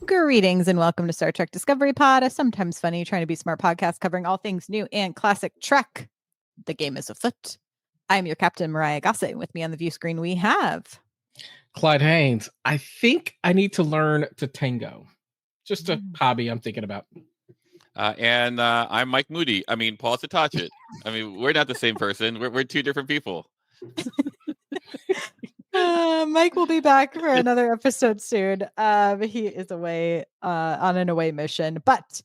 Greetings and welcome to Star Trek Discovery Pod, a sometimes funny, trying to be smart podcast covering all things new and classic Trek. The game is afoot. I'm your captain, Myrriah Gossett, and with me on the view screen we have Clyde Haynes. I think I need to learn to tango. Just a hobby I'm thinking about. And I'm Mike Moody. I mean, Paul Satachet. I mean, we're not the same person. We're two different people. Mike will be back for another episode soon. He is away on an away mission. But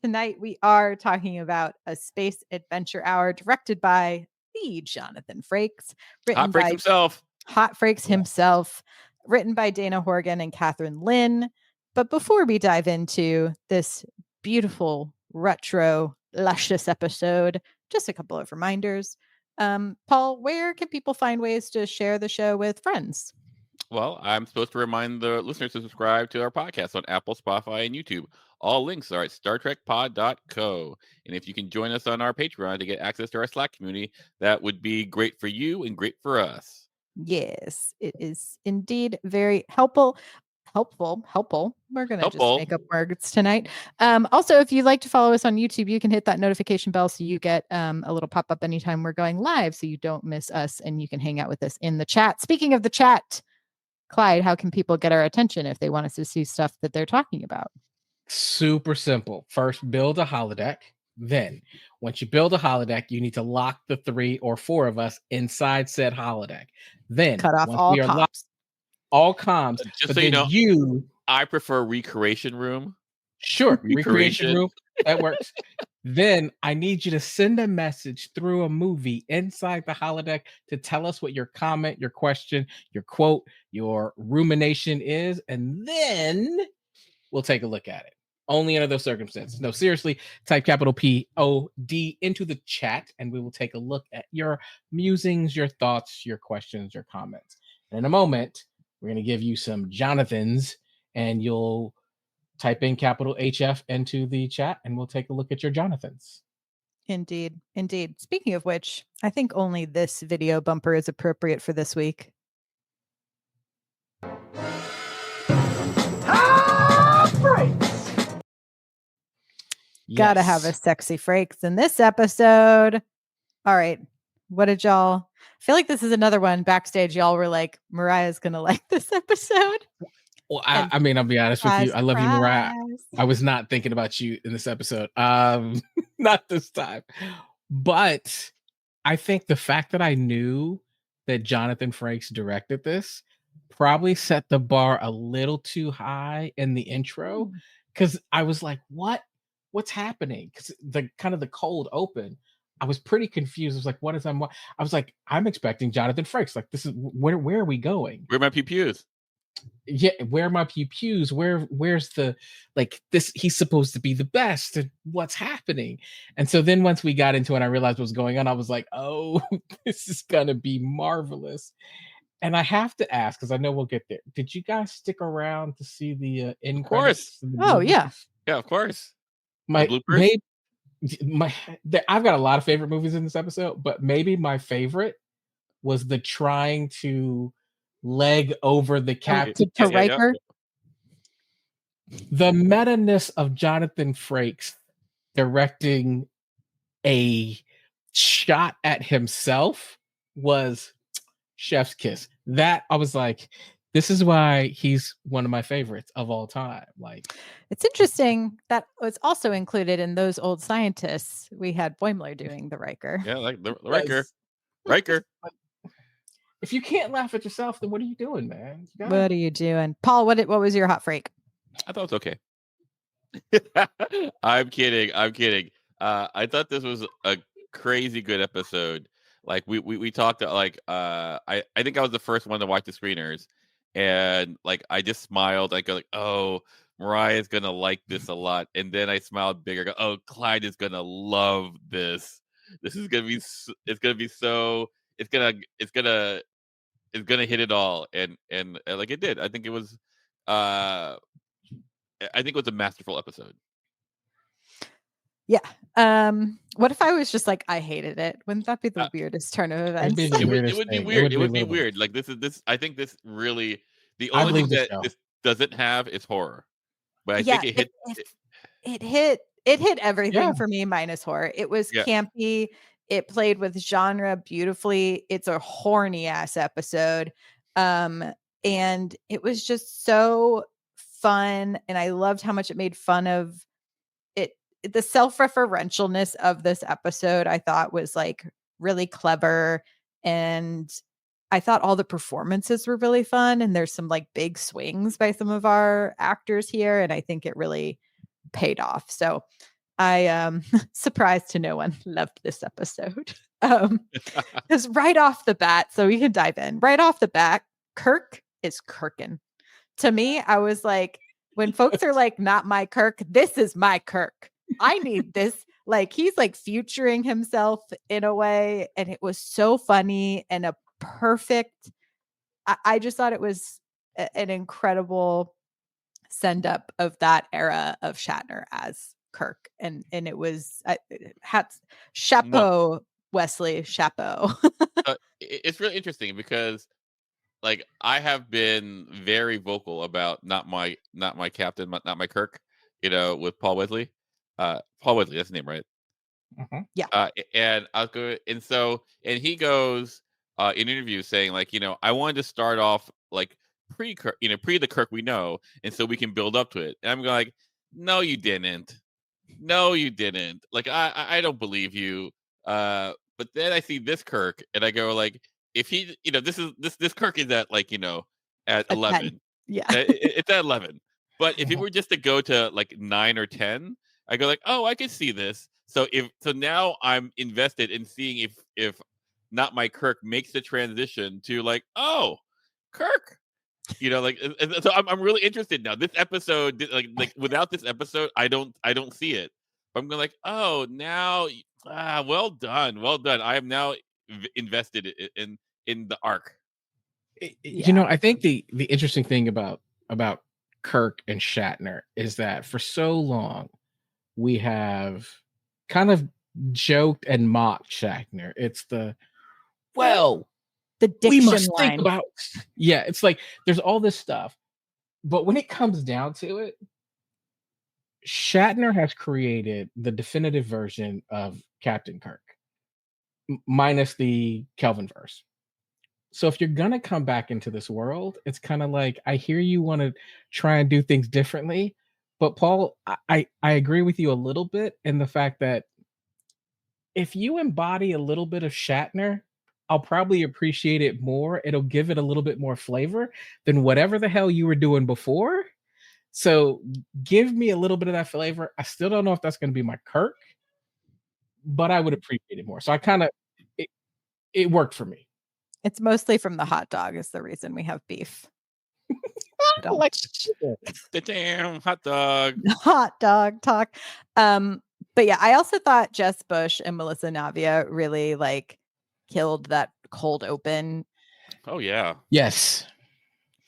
tonight we are talking about A Space Adventure Hour, directed by the Jonathan Frakes. Hot Frakes himself. Hot Frakes himself. Written by Dana Horgan and Catherine Lynn. But before we dive into this beautiful, retro, luscious episode, just a couple of reminders. Paul, where can people find ways to share the show with friends? Well, I'm supposed to remind the listeners to subscribe to our podcast on Apple, Spotify, and YouTube. All links are at StarTrekPod.co. And if you can join us on our Patreon to get access to our Slack community, that would be great for you and great for us. Yes, it is indeed very helpful. We're going to just make up words tonight. Also, if you'd like to follow us on YouTube, you can hit that notification bell so you get a little pop-up anytime we're going live so you don't miss us and you can hang out with us in the chat. Speaking of the chat, Clyde, how can people get our attention if they want us to see stuff that they're talking about? Super simple. First, build a holodeck. Then, once you build a holodeck, you need to lock the 3 or 4 of us inside said holodeck. Then, cut off all comms. All comms. Just so you know, I prefer recreation room. Sure, recreation room. That works. Then I need you to send a message through a movie inside the holodeck to tell us what your comment, your question, your quote, your rumination is, and then we'll take a look at it. Only under those circumstances. No, seriously, type capital P-O-D into the chat, and we will take a look at your musings, your thoughts, your questions, your comments. And in a moment, we're going to give you some Jonathans, and you'll type in capital HF into the chat, and we'll take a look at your Jonathans. Indeed. Speaking of which, I think only this video bumper is appropriate for this week. Frakes! Yes. Gotta have a sexy Frakes in this episode. All right. What did y'all... I feel like this is another one backstage. Y'all were like, Myrriah's gonna like this episode. Well, I mean, I'll be honest with you. I love you, Myrriah. I was not thinking about you in this episode. Not this time. But I think the fact that I knew that Jonathan Frakes directed this probably set the bar a little too high in the intro. Because I was like, what's happening? Because the cold open. I was pretty confused. I was like, what is I was like, I'm expecting Jonathan Frakes. Like, this is where are we going? Where are my pew-pews? Yeah, where are my pew-pews? Where's the, like, this, he's supposed to be the best. And what's happening? And so then once we got into it and I realized what was going on, I was like, oh, this is gonna be marvelous. And I have to ask, because I know we'll get there. Did you guys stick around to see the end? Of course. Oh, yeah. Yeah, of course. I've got a lot of favorite movies in this episode, but maybe my favorite was the trying to leg over the captain to Riker. The meta-ness of Jonathan Frakes directing a shot at himself was chef's kiss. That I was like, this is why he's one of my favorites of all time. Like, it's interesting that was also included in those old scientists. We had Boimler doing the Riker. Yeah, like the Riker. If you can't laugh at yourself, then what are you doing, man? What are you doing, Paul? What was your hot Frake? I thought it was okay. I'm kidding. I thought this was a crazy good episode. Like we talked like I think I was the first one to watch the screeners. And like I just smiled. I go like, "Oh, Myrriah's gonna like this a lot." And then I smiled bigger. I go, "Oh, Clyde is gonna love this. This is gonna be. It's gonna be so. It's gonna hit it all." And like it did. I think it was. I think it was a masterful episode. Yeah. What if I was just like, I hated it? Wouldn't that be the weirdest turn of events? It would be weird. It would be weird. Like this. I think this really the only thing that this doesn't have is horror. but I think it hit. It hit everything for me minus horror. It was campy. It played with genre beautifully. It's a horny ass episode. And it was just so fun. And I loved how much it made fun of it. The self-referentialness of this episode, I thought was like really clever. And I thought all the performances were really fun. And there's some like big swings by some of our actors here. And I think it really paid off. So I surprised to no one loved this episode. Because right off the bat, so we can dive in. Right off the bat, Kirk is Kirkin. To me, I was like, when folks are like, not my Kirk, this is my Kirk. I need this. Like, he's like futuring himself in a way. And it was so funny and a perfect. I just thought it was an incredible send up of that era of Shatner as Kirk. And it was chapeau, Wesley, chapeau. It's really interesting because like I have been very vocal about not my captain, not my Kirk, with Paul Wesley. Paul Wesley, that's his name, right? Mm-hmm. Yeah. And I'll go, and he goes in interviews saying like, I wanted to start off like pre the Kirk we know, and so we can build up to it. And I'm like, no, you didn't. Like, I don't believe you. But then I see this Kirk, and I go like, if he, this Kirk is at like, at 11. 10. Yeah, it's at 11. But if it were just to go to like 9 or 10, I go like, oh, I can see this. So now I'm invested in seeing if not my Kirk makes the transition to like, oh, Kirk. Like, so I'm really interested now. This episode, like without this episode, I don't see it. But I'm going like, oh, now, well done. I am now invested in the arc. I think the interesting thing about Kirk and Shatner is that for so long we have kind of joked and mocked Shatner. It's the diction we must line. Think about. Yeah, it's like there's all this stuff, but when it comes down to it, Shatner has created the definitive version of Captain Kirk, minus the Kelvin verse. So if you're gonna come back into this world, it's kind of like, I hear you want to try and do things differently, but Paul, I agree with you a little bit in the fact that if you embody a little bit of Shatner, I'll probably appreciate it more. It'll give it a little bit more flavor than whatever the hell you were doing before. So give me a little bit of that flavor. I still don't know if that's going to be my Kirk, but I would appreciate it more. So I kind of, it worked for me. It's mostly from the hot dog is the reason we have beef. Like the damn hot dog. Hot dog talk. But yeah, I also thought Jess Bush and Melissa Navia really like killed that cold open. Oh yeah. Yes.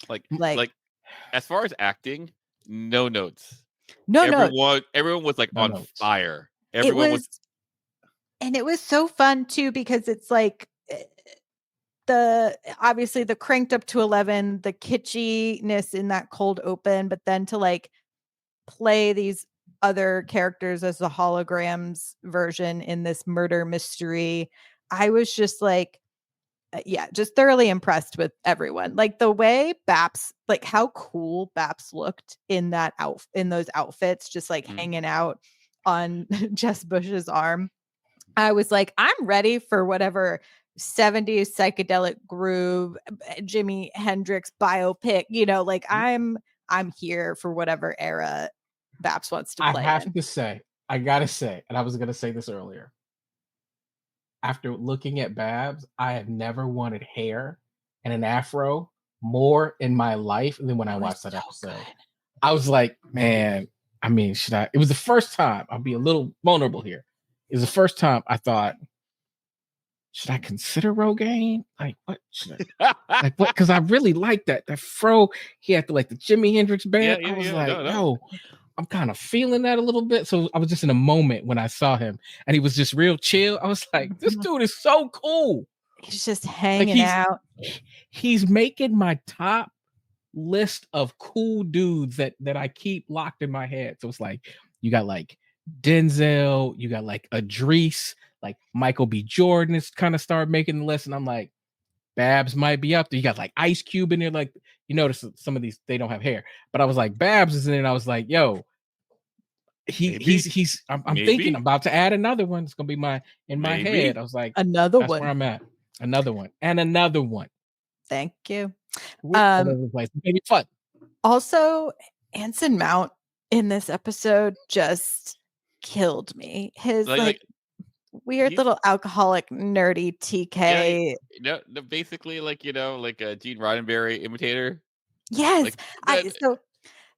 Like as far as acting, no notes. Everyone was like on fire. Everyone was, and it was so fun too because it's like obviously the cranked up to 11, the kitschiness in that cold open, but then to like play these other characters as the holograms version in this murder mystery. I was just like, just thoroughly impressed with everyone. Like the way Baps, like how cool Baps looked in those outfits, just like hanging out on Jess Bush's arm. I was like, I'm ready for whatever 70s psychedelic groove, Jimi Hendrix biopic, like I'm here for whatever era Baps wants to play. I gotta say, and I was gonna say this earlier. After looking at Babs, I have never wanted hair and an afro more in my life than when I watched that episode. Good. I was like, man, I mean, should I? It was the first time, I'll be a little vulnerable here. It was the first time I thought, should I consider Rogaine? Like, what? Like, what? Because I really like that fro. He had like the Jimi Hendrix band. I was like, no. I'm kind of feeling that a little bit. So I was just in a moment when I saw him and he was just real chill. I was like, this dude is so cool. He's just hanging out. He's making my top list of cool dudes that I keep locked in my head. So it's like you got like Denzel, you got like Idris, like Michael B. Jordan is kind of start making the list, and I'm like, Babs might be up there. You got like Ice Cube in there. Like, you notice some of these they don't have hair, but I was like, Babs is in there, and I was like, yo, he's. I'm thinking I'm about to add another one. It's gonna be my head. I was like, another that's one. where I'm at. Another one and another one. Thank you. Maybe fun. Also, Anson Mount in this episode just killed me. His like weird little alcoholic nerdy TK. Yeah, no, basically like like a Gene Roddenberry imitator. Yes. So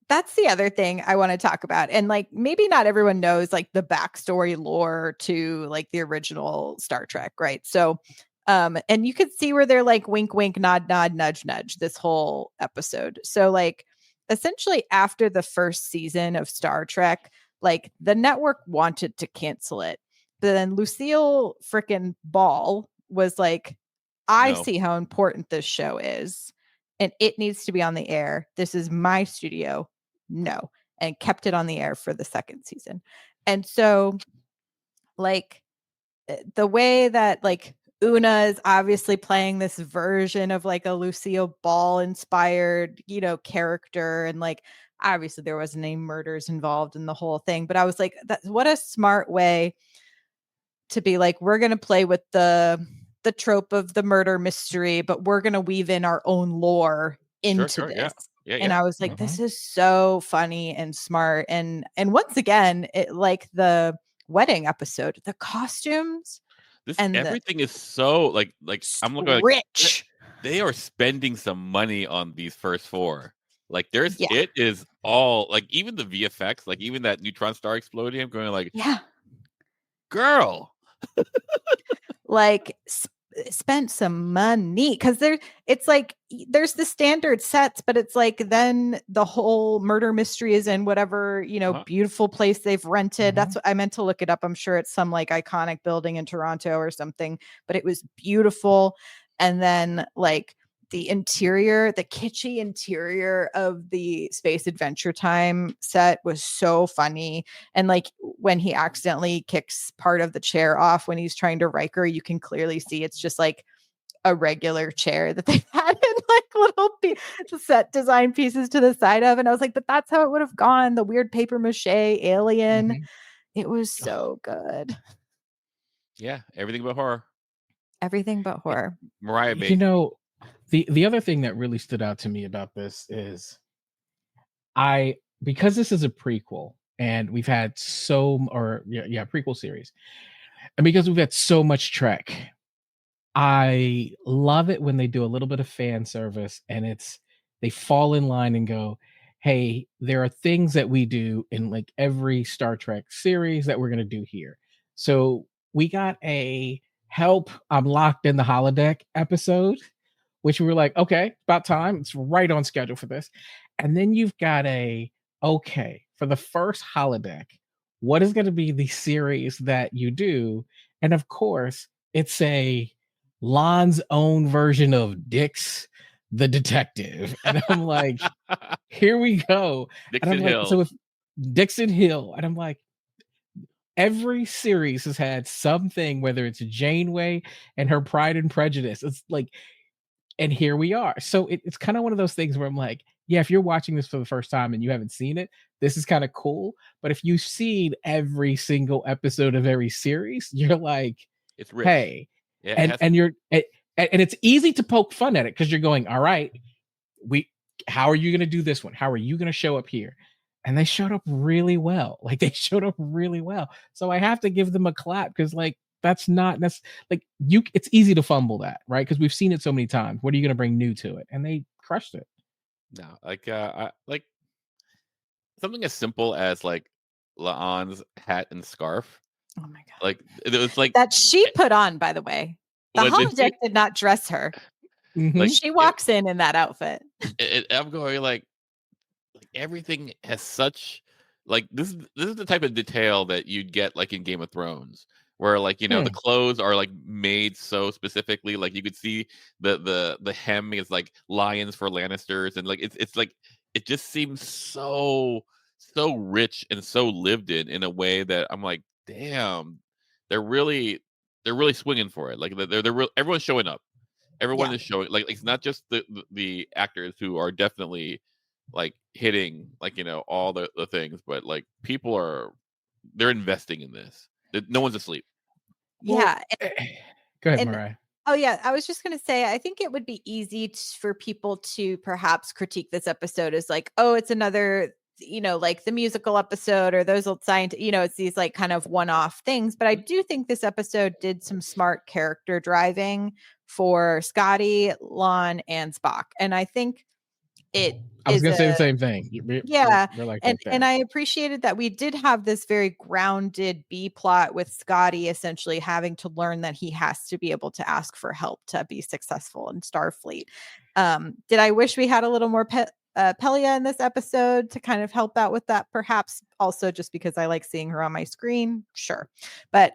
that's the other thing I want to talk about. And like maybe not everyone knows like the backstory lore to like the original Star Trek, right? So and you could see where they're like wink wink nod nod nudge nudge this whole episode. So like essentially after the first season of Star Trek, like the network wanted to cancel it. But then Lucille frickin' Ball was like, I see how important this show is and it needs to be on the air. This is my studio. No. And kept it on the air for the second season. And so like the way that like Una is obviously playing this version of like a Lucille Ball inspired, character. And like, obviously there wasn't any murders involved in the whole thing, but I was like, what a smart way to be like, we're going to play with the trope of the murder mystery, but we're going to weave in our own lore into this. And I was like, this is so funny and smart. And once again, it like the wedding episode, the costumes and everything is so like I'm looking rich. They are spending some money on these first four. Like it is all like even the VFX, like even that neutron star exploding. I'm going like, girl, like spent some money because it's like there's the standard sets, but it's like then the whole murder mystery is in whatever beautiful place they've rented. That's what I meant to look it up. I'm sure it's some like iconic building in Toronto or something, but it was beautiful. And then like the interior, the kitschy interior of the Space Adventure Time set was so funny. And like when he accidentally kicks part of the chair off when he's trying to Riker, you can clearly see it's just like a regular chair that they've had in like little set design pieces to the side of. And I was like, but that's how it would have gone. The weird paper mache alien. It was so good. Yeah, everything but horror. Everything but horror. Myrriah Bates. The other thing that really stood out to me about this is because this is a prequel and we've had prequel series, and because we've had so much Trek, I love it when they do a little bit of fan service and they fall in line and go, hey, there are things that we do in like every Star Trek series that we're going to do here. So we got a help, I'm locked in the holodeck episode, which we were like, okay, about time. It's right on schedule for this. And then you've got for the first holodeck, what is going to be the series that you do? And of course, it's a Lon's own version of Dix the Detective. And I'm like, here we go. Dixon Hill. So if Dixon Hill, and I'm like, every series has had something, whether it's Janeway and her Pride and Prejudice. It's like, and here we are. So it's kind of one of those things where I'm like, yeah, if you're watching this for the first time and you haven't seen it, this is kind of cool. But if you've seen every single episode of every series, you're like, it's rich. Hey, and you're and it's easy to poke fun at it because you're going, all right, how are you going to do this one? How are you going to show up here? And they showed up really well. So I have to give them a clap because like, that's like it's easy to fumble that, right? Because we've seen it so many times. What are you going to bring new to it? And they crushed it. No, like something as simple as like La'an's hat and scarf. Oh my god! Like it was like that she put on. By the way, the holodeck did not dress her. Like she walks in that outfit. I'm going like everything has such like this is the type of detail that you'd get like in Game of Thrones, where like the clothes are like made so specifically, like you could see the hem is like lions for Lannisters, and like it's like it just seems so rich and so lived in a way that I'm like, damn, they're really swinging for it. Like everyone's showing up. Everyone is showing, like it's not just the actors who are definitely like hitting like all the things, but like people they're investing in this. No one's asleep. Yeah. Well, go ahead, Myrriah. Oh, yeah. I was just going to say, I think it would be easy for people to perhaps critique this episode as like, oh, it's another, like the musical episode or those old science, it's these like kind of one-off things. But I do think this episode did some smart character driving for Scotty, Lon, and Spock. And I think I was going to say the same thing. We're like and I appreciated that we did have this very grounded B plot with Scotty essentially having to learn that he has to be able to ask for help to be successful in Starfleet. Did I wish we had a little more Pelia in this episode to kind of help out with that? Perhaps also just because I like seeing her on my screen. Sure. But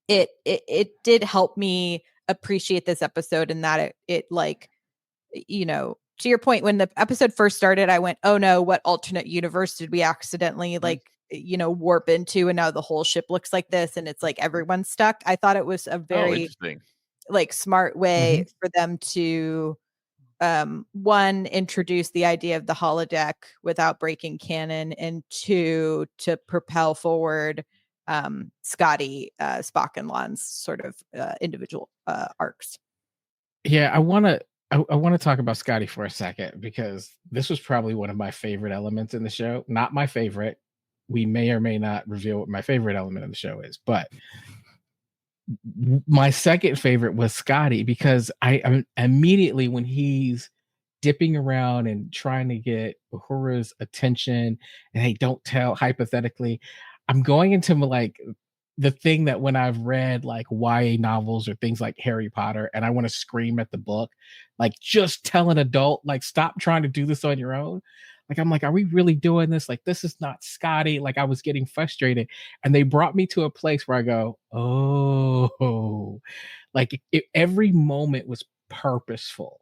it did help me appreciate this episode in that it like, to your point, when the episode first started, I went, oh no, what alternate universe did we accidentally warp into? And now the whole ship looks like this and it's like everyone's stuck. I thought it was a very interesting, like smart way for them to one, introduce the idea of the holodeck without breaking canon, and two, to propel forward Scotty, Spock, and Lon's sort of individual arcs. Yeah, I want to talk about Scotty for a second, because this was probably one of my favorite elements in the show. Not my favorite. We may or may not reveal what my favorite element of the show is, but my second favorite was Scotty, because I immediately, when he's dipping around and trying to get Uhura's attention, and hey, don't tell, hypothetically, I'm going into like the thing that when I've read like YA novels or things like Harry Potter and I want to scream at the book, like, just tell an adult, like, stop trying to do this on your own. Like, I'm like, are we really doing this? Like, this is not Scotty. Like, I was getting frustrated, and they brought me to a place where I go, oh, like every moment was purposeful,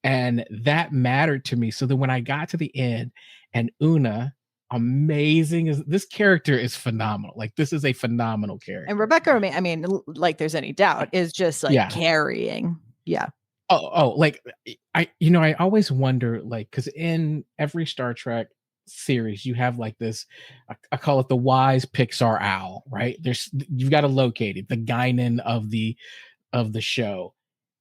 and that mattered to me. So then when I got to the end, and Una, amazing, is this character is phenomenal. Like, this is a phenomenal character. And Rebecca, I mean, like there's any doubt, is just like carrying. Yeah. Oh, like I always wonder, like, because in every Star Trek series you have like this, I call it the wise Pixar owl, right? You've got to locate it, the Guinan of the show.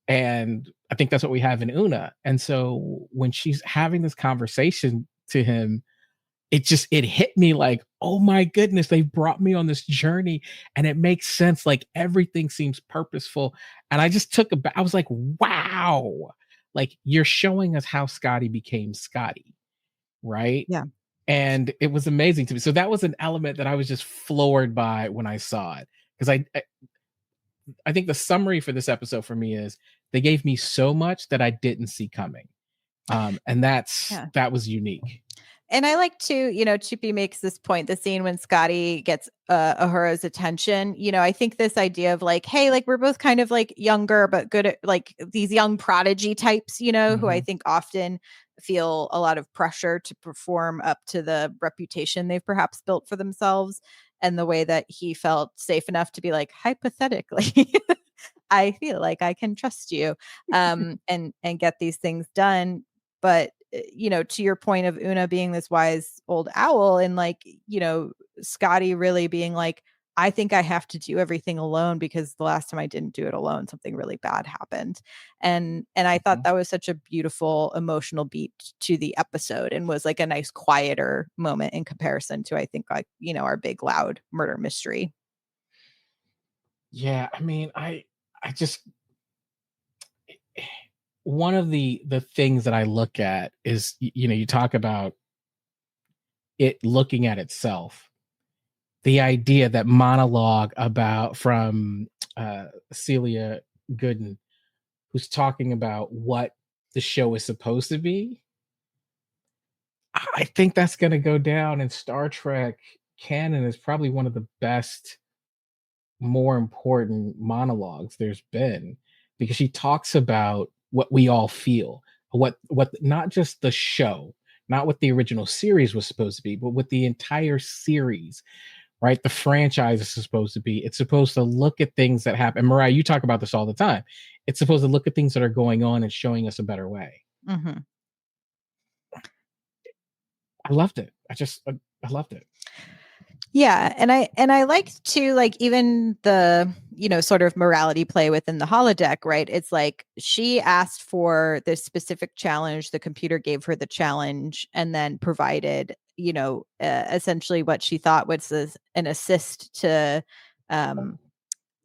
And I think that's what we have in Una. And so when she's having this conversation to him, it hit me like, oh my goodness, they brought me on this journey, and it makes sense. Like, everything seems purposeful. And I just I was like, wow, like, you're showing us how Scotty became Scotty, right? Yeah. And it was amazing to me. So that was an element that I was just floored by when I saw it. Because I think the summary for this episode for me is they gave me so much that I didn't see coming. And that was unique. And I like to, Chippy makes this point, the scene when Scotty gets Uhura's attention. I think this idea of like, hey, like, we're both kind of like younger, but good at like these young prodigy types, who I think often feel a lot of pressure to perform up to the reputation they've perhaps built for themselves. And the way that he felt safe enough to be like, hypothetically, I feel like I can trust you and get these things done. But to your point of Una being this wise old owl, and like, Scotty really being like, I think I have to do everything alone because the last time I didn't do it alone, something really bad happened. And I thought that was such a beautiful emotional beat to the episode, and was like a nice quieter moment in comparison to, I think, like, our big loud murder mystery. Yeah, I mean, I just, one of the things that I look at is, you talk about it looking at itself. The idea, that monologue from Celia Gooden, who's talking about what the show is supposed to be. I think that's going to go down in Star Trek canon as probably one of the best more important monologues there's been, because she talks about what we all feel, what not just the show, not what the original series was supposed to be, but what the entire series, right? The franchise is supposed to be. It's supposed to look at things that happen. Myrriah, you talk about this all the time. It's supposed to look at things that are going on and showing us a better way. Mm-hmm. I loved it. I loved it. Yeah, and I liked to, like, even the, sort of morality play within the holodeck, right? It's like she asked for this specific challenge, the computer gave her the challenge, and then provided, essentially what she thought was an assist um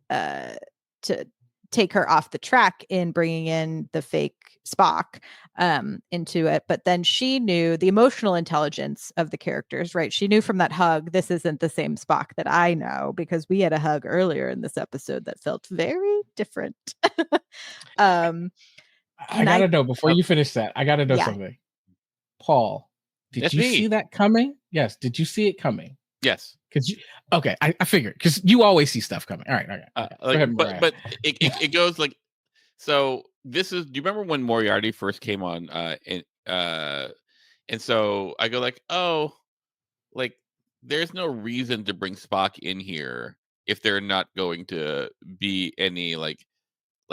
to take her off the track in bringing in the fake Spock into it. But then she knew the emotional intelligence of the characters, right? She knew from that hug, this isn't the same Spock that I know, because we had a hug earlier in this episode that felt very different. I gotta know, before you finish that, I gotta know something. Paul, did you see that coming? Yes. Did you see it coming? Yes. Okay, I figured, because you always see stuff coming. All right. Go ahead, but it goes like, so this is. Do you remember when Moriarty first came on? And so I go like, oh, like there's no reason to bring Spock in here if they're not going to be any like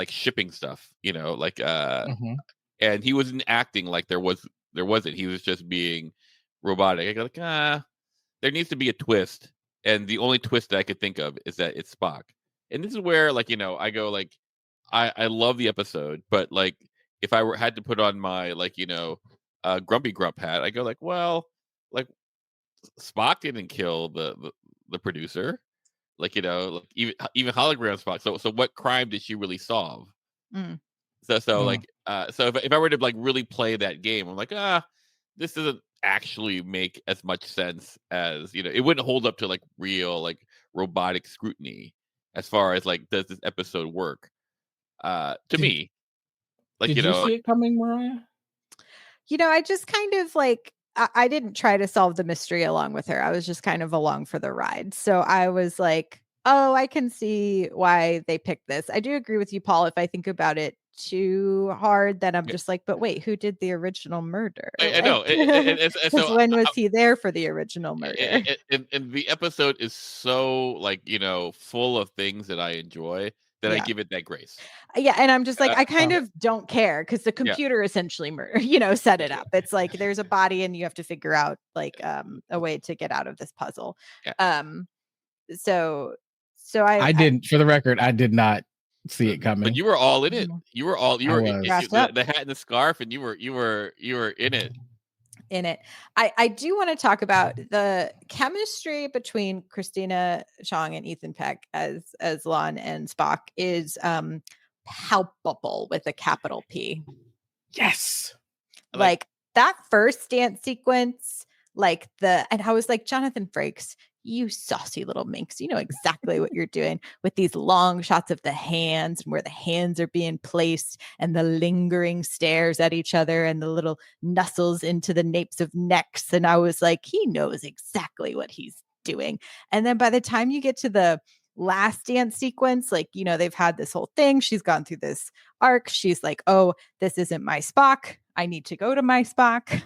shipping stuff, and he wasn't acting like there wasn't. He was just being robotic. I go like, there needs to be a twist, and the only twist that I could think of is that it's Spock. And this is where, like, I go like, I love the episode, but like, if I had to put on my grumpy grump hat, I go like, well, like Spock didn't kill the producer, like even hologram Spock. So what crime did she really solve? Mm. So if I were to like really play that game, I'm like, this doesn't actually make as much sense as it wouldn't hold up to like real like robotic scrutiny as far as like, does this episode work to me, like did you see it coming, Myrriah? I just kind of like, I didn't try to solve the mystery along with her. I was just kind of along for the ride. So I was like, oh, I can see why they picked this. I do agree with you, Paul. If I think about it too hard, then I'm just like, but wait, who did the original murder? I know. So when was he there for the original murder? And the episode is so like, full of things that I enjoy that I give it that grace. Yeah, and I'm just like, I kind of don't care, because the computer essentially set it up. It's like there's a body and you have to figure out like a way to get out of this puzzle. So I didn't, for the record, I did not see it coming. But you were all in it. You were the hat and the scarf, and you were in it. I do want to talk about the chemistry between Christina Chong and Ethan Peck as Lon and Spock is palpable with a capital P. Yes. Like that first dance sequence, and I was like, Jonathan Frakes, you saucy little minx, you know exactly what you're doing with these long shots of the hands and where the hands are being placed and the lingering stares at each other and the little nuzzles into the napes of necks. And I was like, he knows exactly what he's doing. And then by the time you get to the last dance sequence, they've had this whole thing. She's gone through this arc. She's like, oh, this isn't my Spock. I need to go to my Spock.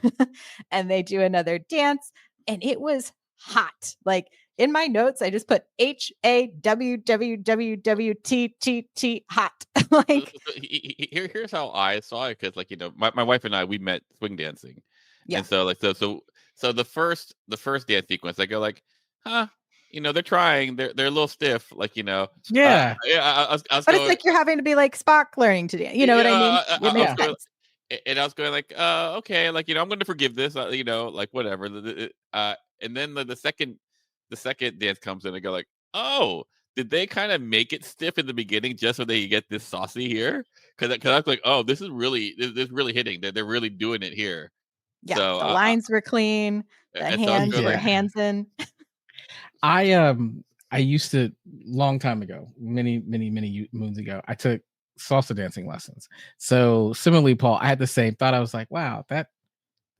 And they do another dance. And it was hot. Like in my notes, I just put HAWWWWTTT hot. Like here's how I saw it, because my wife and I, we met swing dancing. Yeah. And so the first dance sequence, I go like, they're trying, they're a little stiff, Yeah. I was but going, it's like you're having to be like Spock learning to dance. You know what I mean? And I was going like, okay, I'm going to forgive this, whatever. And then the second dance comes in, I go like, oh, did they kind of make it stiff in the beginning just so they get this saucy here? Because I was like, oh, this is really hitting. They're really doing it here. Yeah, so, the lines were clean. The hands were hands in. I used to, long time ago, many moons ago, I took salsa dancing lessons. So similarly, Paul, I had the same thought. I was like, wow,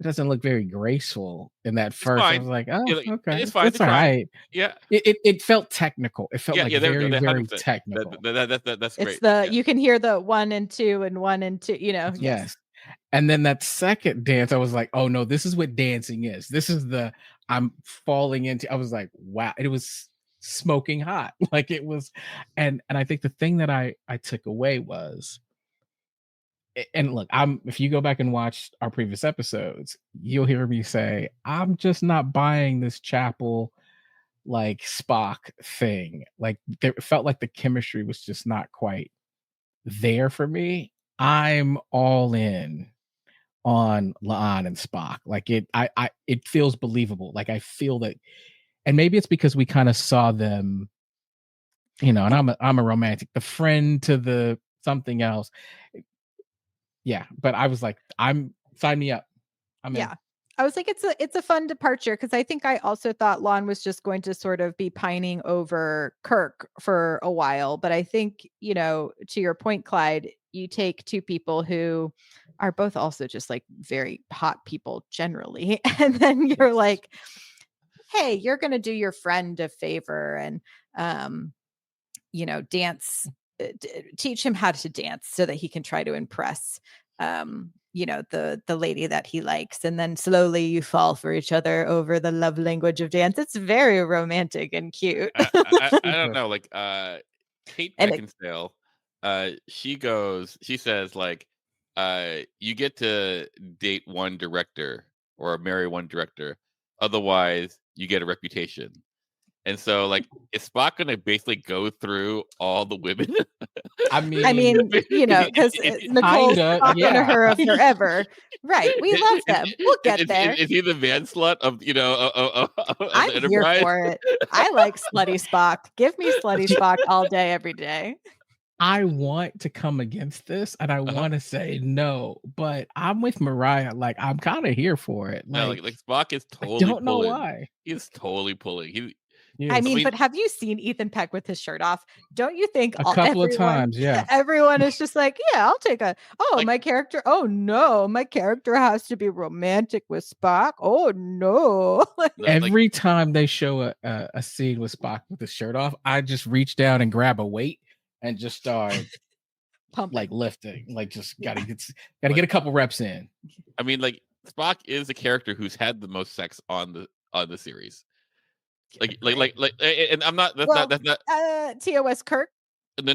it doesn't look very graceful in that It's first. I fine. was like, oh, Yeah, like, okay, it's fine. it's They're all trying. right. Yeah. It felt technical. It felt like Yeah. There we go. very, That very 100%. technical. That's It's great. the Yeah. you can hear the 1 and 2 and 1 and 2, yes. Yes. And then that second dance, I was like, oh no, this is what dancing is. This is the I'm falling into. I was like, wow, it was smoking hot. Like it was, and I think the thing that I took away was, and look, if you go back and watch our previous episodes, you'll hear me say, I'm just not buying this Chapel like Spock thing. Like it felt like the chemistry was just not quite there for me. I'm all in on La'an and Spock. Like it feels believable. Like I feel that, and maybe it's because we kind of saw them, and I'm a romantic, the friend to the something else. Yeah, but I was like, sign me up. I'm in. I was like, it's a fun departure, because I think I also thought Lon was just going to sort of be pining over Kirk for a while. But I think, to your point, Clyde, you take two people who are both also just like very hot people generally. And then you're like, hey, you're going to do your friend a favor and, dance, teach him how to dance so that he can try to impress, the lady that he likes, and then slowly you fall for each other over the love language of dance. It's very romantic and cute. I don't know, like Kate Beckinsale, she says like, you get to date one director or marry one director, otherwise you get a reputation. And so, like, is Spock gonna basically go through all the women? I mean, because Nicole's talking to her of forever, right? We love them. We'll get there. Is he the man slut of I'm the Enterprise? Here for it. I like slutty Spock. Give me slutty Spock all day, every day. I want to come against this, and I want to say no, but I'm with Myrriah. Like I'm kind of here for it. Like Spock is totally. I don't know why. He's totally pulling. I mean, but have you seen Ethan Peck with his shirt off? Don't you think a couple of times? Yeah, everyone is just like, yeah, I'll take my character. Oh no, my character has to be romantic with Spock. Oh no! Every time they show a scene with Spock with his shirt off, I just reach down and grab a weight and just start pumping, like lifting, like just gotta get a couple reps in. I mean, like Spock is a character who's had the most sex on the series. Like, and I'm not. That's not. TOS Kirk. No,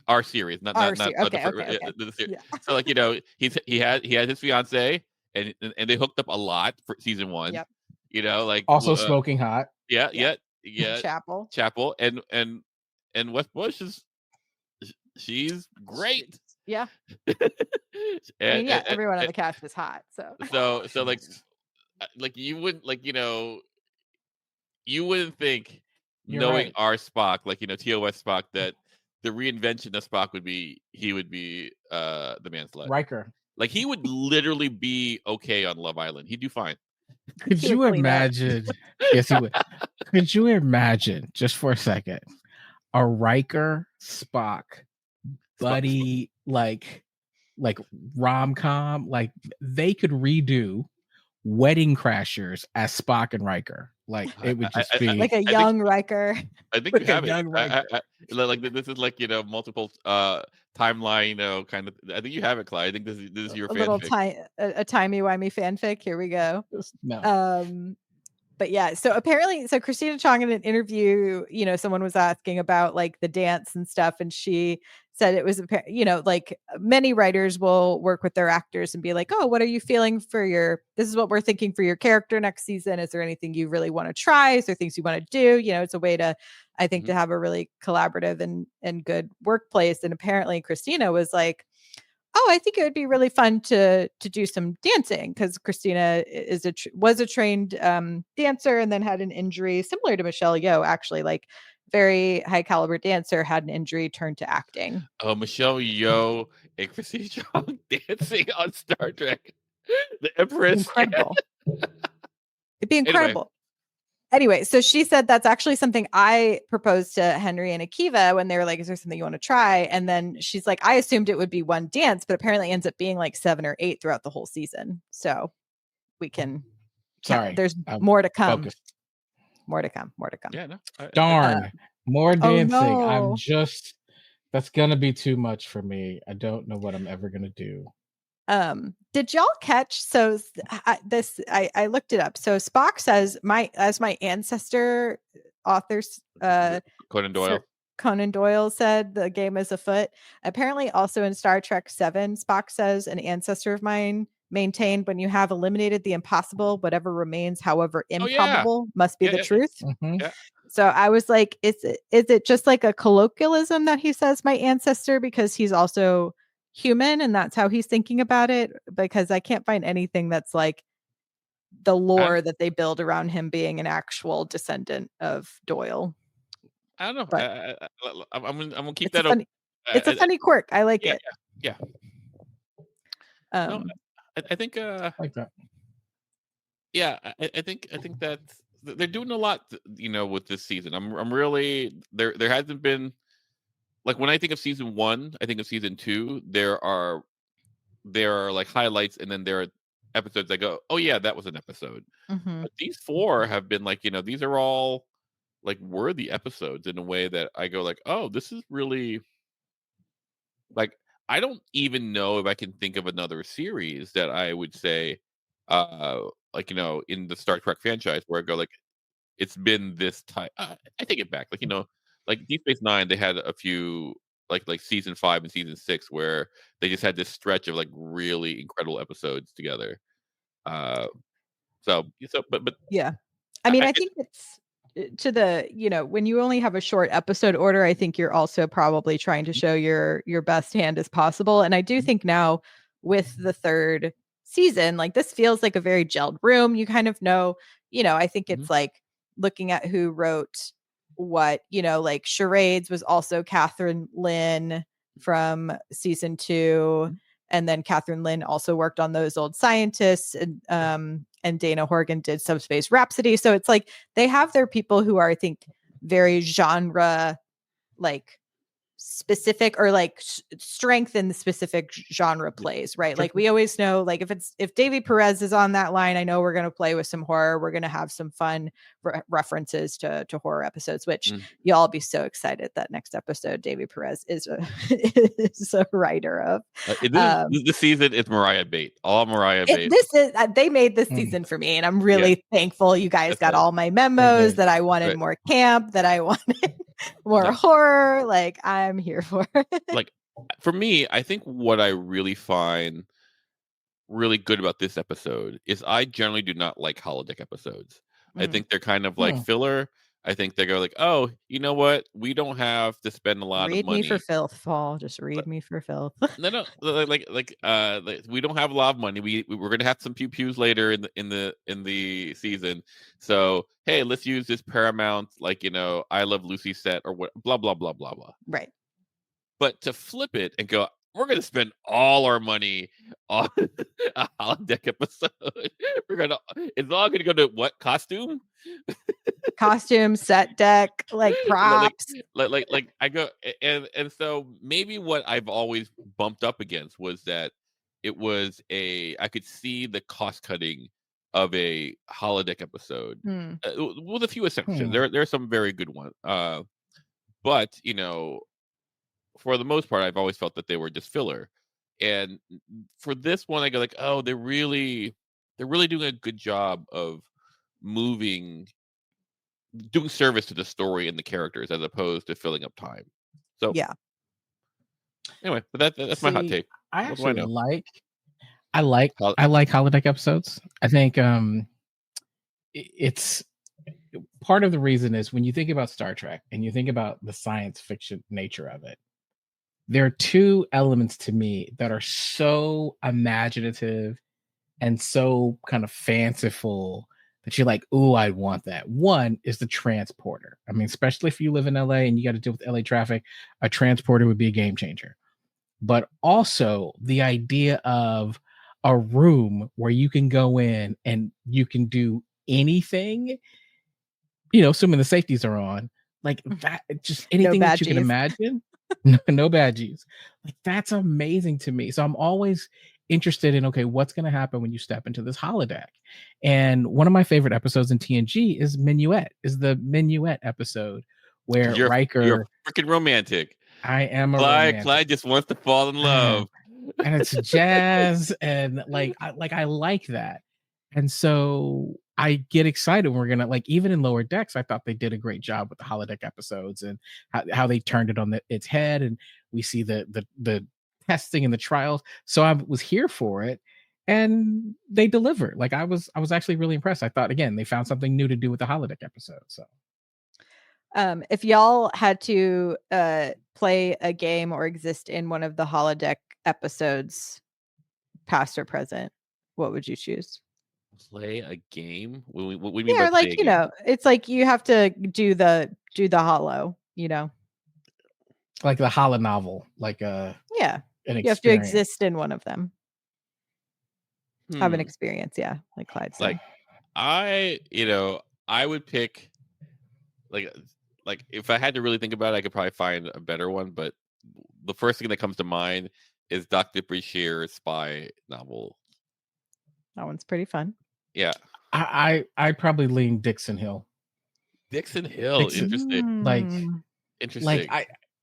our series, not Okay. The series. Yeah. So, like, he had his fiance, and they hooked up a lot for season 1. Yep. Like also smoking hot. Yeah. Chapel, and West Bush she's great. Yeah. Everyone on the cast is hot. So like you wouldn't you wouldn't think, knowing our Spock, like TOS Spock, that the reinvention of Spock would be the man slut. Riker. Like he would literally be okay on Love Island. He'd do fine. Could you imagine? Yes, he would. Could you imagine, just for a second, a Riker Spock buddy like rom-com? Like they could redo Wedding Crashers as Spock and Riker. Like it would just be like a young Riker. I think you have it. Like this is like multiple timeline, kind of. I think you have it, Clyde. I think this is your fanfic. A timey-wimey fanfic. Here we go. No. But yeah, so apparently, Christina Chong in an interview, someone was asking about like the dance and stuff, and she said it was, like many writers will work with their actors and be like, oh, what are you feeling this is what we're thinking for your character next season. Is there anything you really want to try? Is there things you want to do? It's a way to, I think, to have a really collaborative and good workplace. And apparently Christina was like, oh, I think it would be really fun to do some dancing, because Christina was a trained dancer and then had an injury similar to Michelle Yeoh, actually, like very high caliber dancer, had an injury, turned to acting. Oh, Michelle Yeoh and Christina Chong dancing on Star Trek, the Empress. Incredible. It'd be incredible. Anyway, so she said that's actually something I proposed to Henry and Akiva when they were like, is there something you want to try? And then she's like, I assumed it would be one dance, but apparently ends up being like 7 or 8 throughout the whole season. So we can there's more to come. Focused. More to come. Yeah, no. Darn. More dancing. Oh no. That's gonna be too much for me. I don't know what I'm ever gonna do. Did y'all catch? So I looked it up. So Spock says my ancestor authors Conan Doyle. Conan Doyle said the game is afoot. Apparently, also in Star Trek 7, Spock says an ancestor of mine maintained when you have eliminated the impossible, whatever remains, however improbable, must be the truth. Mm-hmm. Yeah. So I was like, is it just like a colloquialism that he says my ancestor because he's also human and that's how he's thinking about it? Because I can't find anything that's like the lore that they build around him being an actual descendant of Doyle. I don't know. But I'm gonna keep that open. It's a funny quirk. I like it. Yeah. No, I think like that. Yeah, I think that they're doing a lot, with this season. I'm really there hasn't been, like, when I think of season 1, I think of season 2, there are like highlights, and then there are episodes that go, oh yeah, that was an episode. Mm-hmm. But these 4 have been like, these are all like worthy episodes in a way that I go like, oh, this is really, like, I don't even know if I can think of another series that I would say, like, in the Star Trek franchise where I go like, it's been this type. I take it back, like, like Deep Space Nine, they had a few like season 5 and season 6 where they just had this stretch of like really incredible episodes together. But yeah, I mean, I think it's to the, when you only have a short episode order, I think you're also probably trying to show your best hand as possible. And I do think now with the 3rd season, like, this feels like a very gelled room. You kind of know, I think it's like looking at who wrote what, like Charades was also Catherine Lynn from season 2. And then Catherine Lynn also worked on Those Old Scientists, and Dana Horgan did Subspace Rhapsody. So it's like they have their people who are, I think, very genre like specific, or like strength in the specific genre plays, right? Like, we always know, like, if Davy Perez is on that line, I know we're going to play with some horror. We're going to have some fun references to horror episodes, which you'll all be so excited that next episode Davy Perez is a writer of. This season, it's Myrriah Bate. All Myrriah Bate. This is they made this season for me, and I'm really thankful you guys got all my memos that I wanted more camp, that I wanted more horror. Like, I'm here for it. Like, for me, I think what I really find really good about this episode is I generally do not like holodeck episodes. I think they're kind of like filler. I think they go like, oh, you know what? We don't have to spend a lot of money. Read me for filth, Paul. Just read me for filth. No, like we don't have a lot of money. We're gonna have some pew pews later in the season. So hey, let's use this Paramount, like, I Love Lucy set or what, blah blah blah blah blah. Right. But to flip it and go, we're gonna spend all our money on a holodeck episode. It's all gonna go to what? Costume, set deck, like props. Like I go, and so maybe what I've always bumped up against was that it was I could see the cost cutting of a holodeck episode with a few exceptions. There are some very good ones, but for the most part, I've always felt that they were just filler. And for this one, I go like, oh, they're really doing a good job of doing service to the story and the characters as opposed to filling up time. So yeah. Anyway, but that's my hot take. I actually I like holodeck episodes. I think it's part of the reason is when you think about Star Trek and you think about the science fiction nature of it, there are 2 elements to me that are so imaginative and so kind of fanciful that you're like, ooh, I want that. One is the transporter. I mean, especially if you live in LA and you got to deal with LA traffic, a transporter would be a game changer. But also the idea of a room where you can go in and you can do anything assuming the safeties are on, like that, just anything that you can imagine. No badgies. Like that's amazing to me. So I'm always interested in, okay, what's going to happen when you step into this holodeck? And one of my favorite episodes in TNG is the Minuet episode where Riker. You're freaking romantic. I am a Clyde. romantic. Clyde just wants to fall in love. And it's jazz, and I like that. And so I get excited when we're gonna, like, even in Lower Decks, I thought they did a great job with the holodeck episodes and how they turned it on its head, and we see the testing and the trials. So I was here for it, and they delivered. Like I was actually really impressed. I thought, again, they found something new to do with the holodeck episode. So if y'all had to play a game or exist in one of the holodeck episodes, past or present, what would you choose? Play a game? What do you mean Yeah, by like, it's like you have to do the holo, like the holo novel, like yeah, you experience. have to exist in one of them. Have an experience, yeah, like Clyde said. Like I would pick like if I had to really think about it, I could probably find a better one, but the first thing that comes to mind is Dr. Brashear's spy novel. That one's pretty fun. Yeah. I probably lean Dixon Hill. Interesting. Like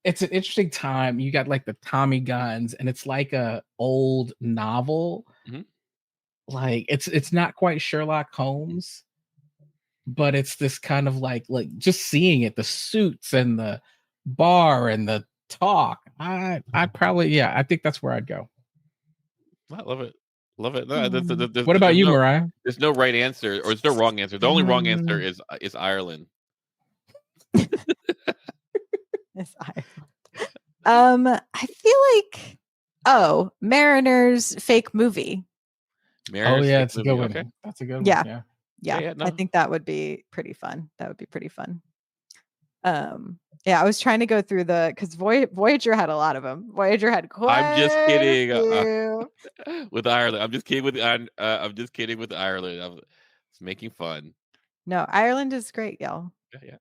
it's an interesting time. You got like the Tommy guns, and it's like a old novel. Mm-hmm. Like it's not quite Sherlock Holmes, but it's this kind of like just seeing it, the suits and the bar and the talk. I'd probably, I think that's where I'd go. I love it. No, what about you, Myrriah? There's no right answer, or there's no wrong answer. The only wrong answer is Ireland. It's Ireland. I feel like Mariner's fake movie. It's a good one. Okay. That's a good one. Yeah. I think that would be pretty fun. I was trying to go through because Voyager had a lot of them. Voyager had quite. I'm just kidding. With Ireland, I'm just kidding with Ireland. I was making fun. No, Ireland is great, y'all. Yeah.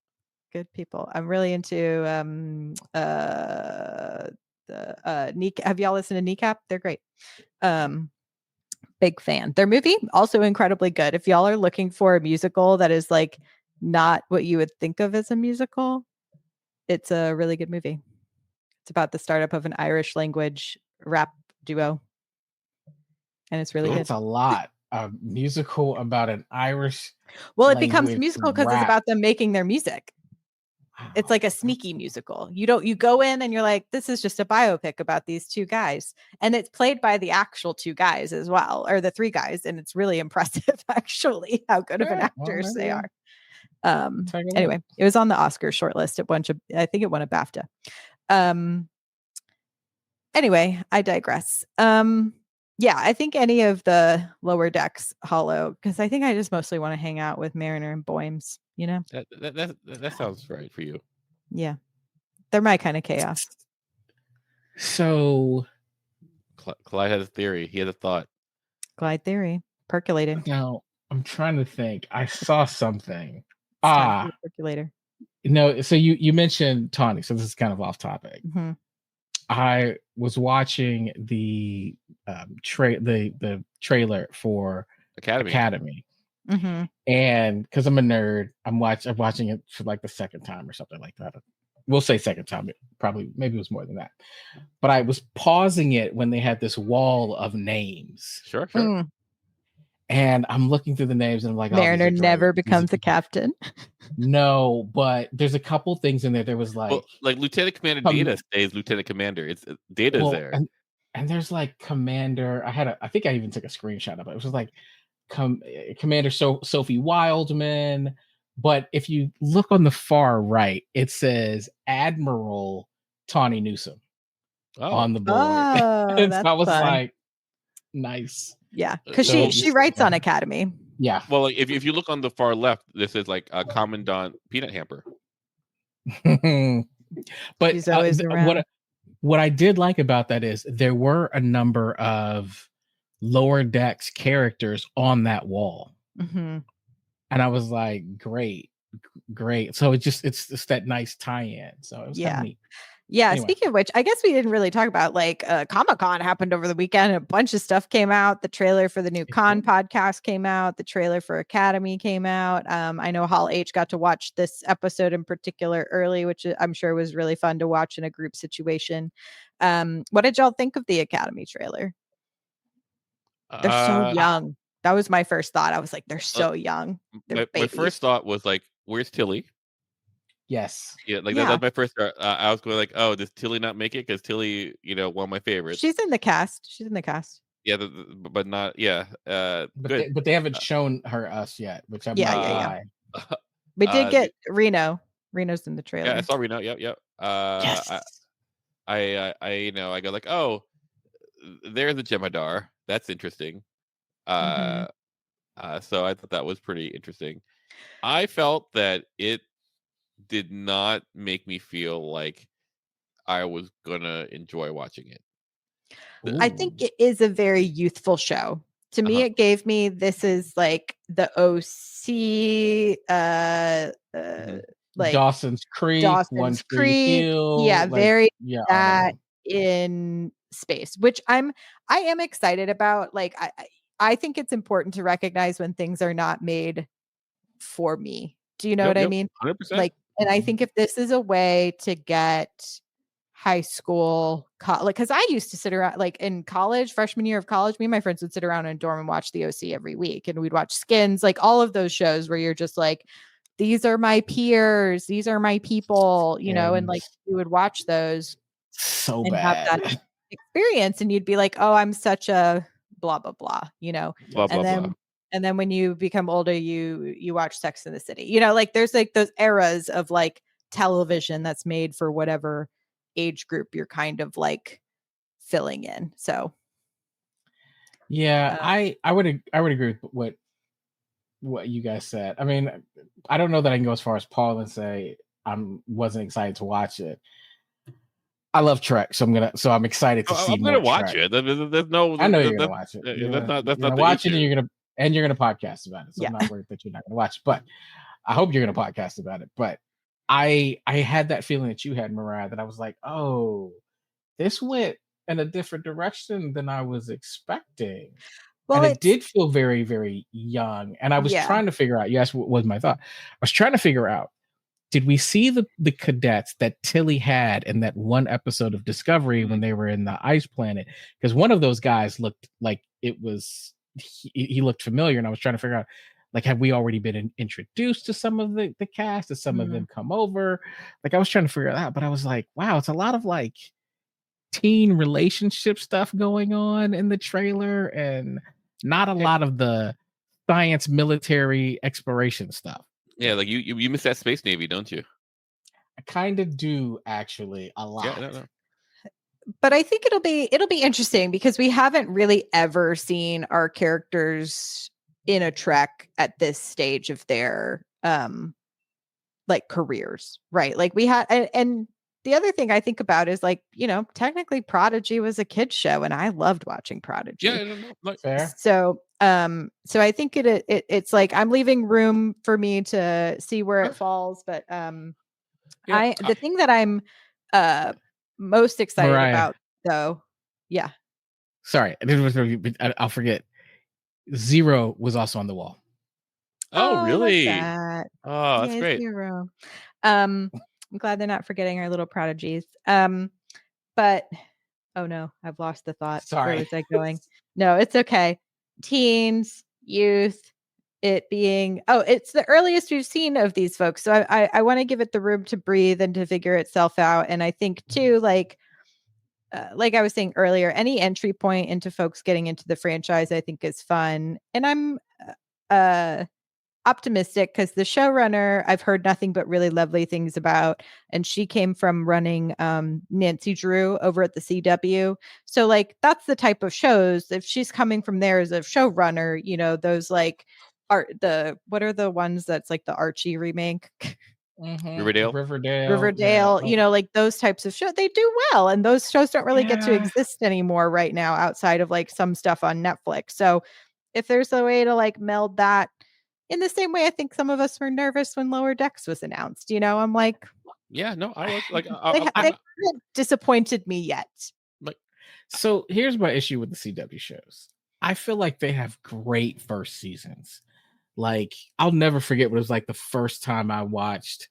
Good people. I'm really into have y'all listened to Kneecap? They're great. Big fan. Their movie also incredibly good. If y'all are looking for a musical that is like not what you would think of as a musical, it's a really good movie. It's about the startup of an Irish language rap duo, and it's really good. It's a lot. A musical about an Irish. Well, it becomes musical because it's about them making their music. Wow. It's like a sneaky musical. You go in and you're like, this is just a biopic about these two guys, and it's played by the actual two guys as well, or the three guys, and it's really impressive actually how good of an actors they are. Anyway, it was on the Oscars shortlist. I think it won a BAFTA. Anyway, I digress. I think any of the Lower Decks holo, because I think I just mostly want to hang out with Mariner and Boymes. That sounds right for you. Yeah, they're my kind of chaos. So, Clyde has a theory. He has a thought. Clyde theory percolating. Now I'm trying to think. I saw something. Percolator. No, so you mentioned Tawny, so this is kind of off topic. Mm-hmm. I was watching the trailer for Academy. Mm-hmm. And because I'm a nerd, I'm watching it for like the second time or something like that. We'll say second time. Maybe it was more than that. But I was pausing it when they had this wall of names. Sure. And I'm looking through the names and I'm like, Mariner never becomes a captain. No, but there's a couple things in there. There was like Lieutenant Commander Data stays Lieutenant Commander. It's Data's there. And there's like Commander. I think I even took a screenshot of it. It was like Commander Sophie Wildman. But if you look on the far right, it says Admiral Tawny Newsome on the board. Oh, so I was fun. Like, nice. Yeah, because she writes on Academy. Yeah. Well, if you look on the far left, this is like a Commandant Peanut Hamper. But she's always around. What I did like about that is there were a number of Lower Decks characters on that wall. Mm-hmm. And I was like, great. great. So it's just that nice tie-in. So it was kind of neat. Yeah. Anyway. Speaking of which, I guess we didn't really talk about like Comic-Con happened over the weekend. A bunch of stuff came out. The trailer for the new Con podcast came out. The trailer for Academy came out. I know Hall H got to watch this episode in particular early, which I'm sure was really fun to watch in a group situation. What did y'all think of the Academy trailer? They're so young. That was my first thought. I was like, they're so young. My first thought was like, where's Tilly? Yes. Yeah, like that's my first thought. I was going like, oh, does Tilly not make it? Because Tilly, one of my favorites. She's in the cast. Yeah, but not. Yeah. But they haven't shown us yet, which I'm We did get Reno. Reno's in the trailer. Yeah, I saw Reno. Yep. Yes. I go like, oh, there's a Jem'Hadar. That's interesting. So I thought that was pretty interesting. I felt that it did not make me feel like I was gonna enjoy watching it. I think it is a very youthful show. To me, it gave me, this is like the OC, like Dawson's Creek, One Tree Hill. Yeah, very that in space, which I am excited about. Like, I think it's important to recognize when things are not made for me. Do you know what I mean? 100%. Like, and I think if this is a way to get high school, like, because I used to sit around, like in college, freshman year of college, me and my friends would sit around in a dorm and watch the OC every week, and we'd watch Skins, like all of those shows where you're just like, these are my peers, these are my people, and like you would watch those so and bad have that experience, and you'd be like, oh, I'm such a blah blah blah, blah, blah, blah. And then when you become older, you watch Sex in the City, like there's like those eras of like television that's made for whatever age group you're kind of like filling in. So I would agree with what you guys said. I mean, I don't know that I can go as far as Paul and say wasn't excited to watch it. I love Trek, so I'm excited to see. I'm gonna watch it. There's no. I know you're gonna watch it. That's not watch it, and you're gonna podcast about it. So I'm not worried that you're not gonna watch it, but I hope you're gonna podcast about it. But I had that feeling that you had, Myrriah, that I was like, oh, this went in a different direction than I was expecting. Well, and it did feel very, very young. And I was trying to figure out, you asked what was my thought. I was trying to figure out, did we see the cadets that Tilly had in that one episode of Discovery when they were in the ice planet? Because one of those guys looked like it was, he looked familiar. And I was trying to figure out, like, have we already been introduced to some of the cast? Did some of them come over? Like, I was trying to figure it out, but I was like, wow, it's a lot of like teen relationship stuff going on in the trailer and not a lot of the science military exploration stuff. Yeah, like you miss that Space Navy, don't you? I kind of do, actually, a lot. Yeah, I don't know. But I think it'll be interesting because we haven't really ever seen our characters in a Trek at this stage of their like careers, right? Like we had, and the other thing I think about is like, technically Prodigy was a kid's show and I loved watching Prodigy. Yeah, no, fair. So I think it's like I'm leaving room for me to see where it falls, but the thing that I'm most excited Myrriah. about though, sorry, I'll forget. Zero was also on the wall. Oh, really? That. Oh, that's great. Zero. I'm glad they're not forgetting our little prodigies. But oh no, I've lost the thought. Sorry. Where was I going? No, it's okay. Teens, youth, it being it's the earliest we've seen of these folks. So I want to give it the room to breathe and to figure itself out. And I think too, like I was saying earlier, any entry point into folks getting into the franchise, I think is fun. And I'm optimistic because the showrunner I've heard nothing but really lovely things about, and she came from running Nancy Drew over at the CW. So like that's the type of shows, if she's coming from there as a showrunner, those like what are the ones that's like the Archie remake? Riverdale, like those types of shows, they do well, and those shows don't really get to exist anymore right now outside of like some stuff on Netflix. So if there's a way to like meld that in the same way I think some of us were nervous when Lower Decks was announced. I'm like, yeah, no, I was like, they haven't disappointed me yet. Like, so here's my issue with the CW shows. I feel like they have great first seasons. Like, I'll never forget what it was like the first time I watched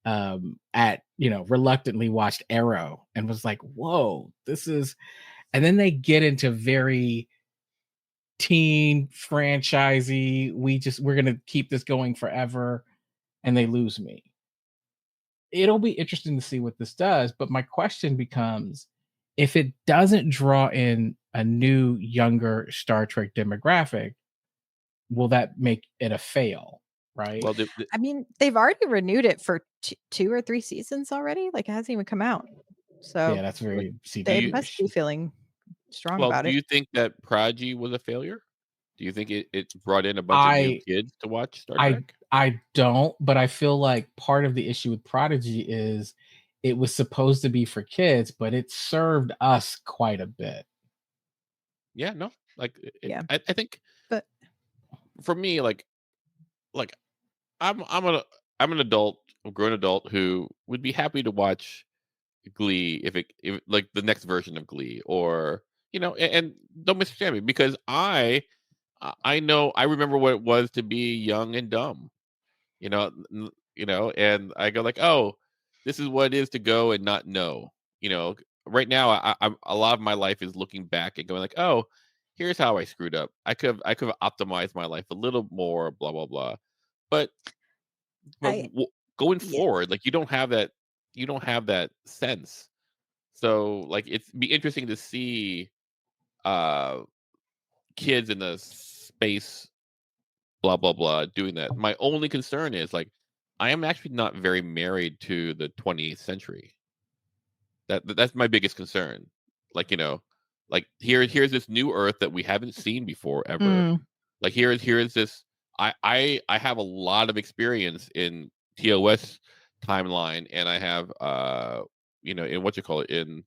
reluctantly watched Arrow and was like, whoa, this is, and then they get into very teen franchisey, we're gonna keep this going forever, and they lose me. It'll be interesting to see what this does, but my question becomes, if it doesn't draw in a new, younger Star Trek demographic, will that make it a fail? Right. Well, I mean, they've already renewed it for 2 or 3 seasons already. Like, it hasn't even come out. So yeah, that's very they must be feeling strong about it. Do you think that Prodigy was a failure? Do you think it brought in a bunch of new kids to watch Star Trek? I don't, but I feel like part of the issue with Prodigy is it was supposed to be for kids, but it served us quite a bit. Yeah, no, like, yeah, I think, but for me, like I'm an adult, a grown adult who would be happy to watch Glee if like the next version of Glee, or and don't misunderstand me, because I know, I remember what it was to be young and dumb, and I go like, oh, this is what it is to go and not know. Right now, I'm a lot of my life is looking back and going like, oh, here's how I screwed up. I could have optimized my life a little more, blah blah blah. But going forward, like, you don't have that sense. So, like, it'd be interesting to see kids in the space, blah blah blah, doing that. My only concern is, like, I am actually not very married to the 28th century. That's my biggest concern. Like, like, here's this new Earth that we haven't seen before ever. Like, here's this. I have a lot of experience in TOS timeline, and I have in what you call it, in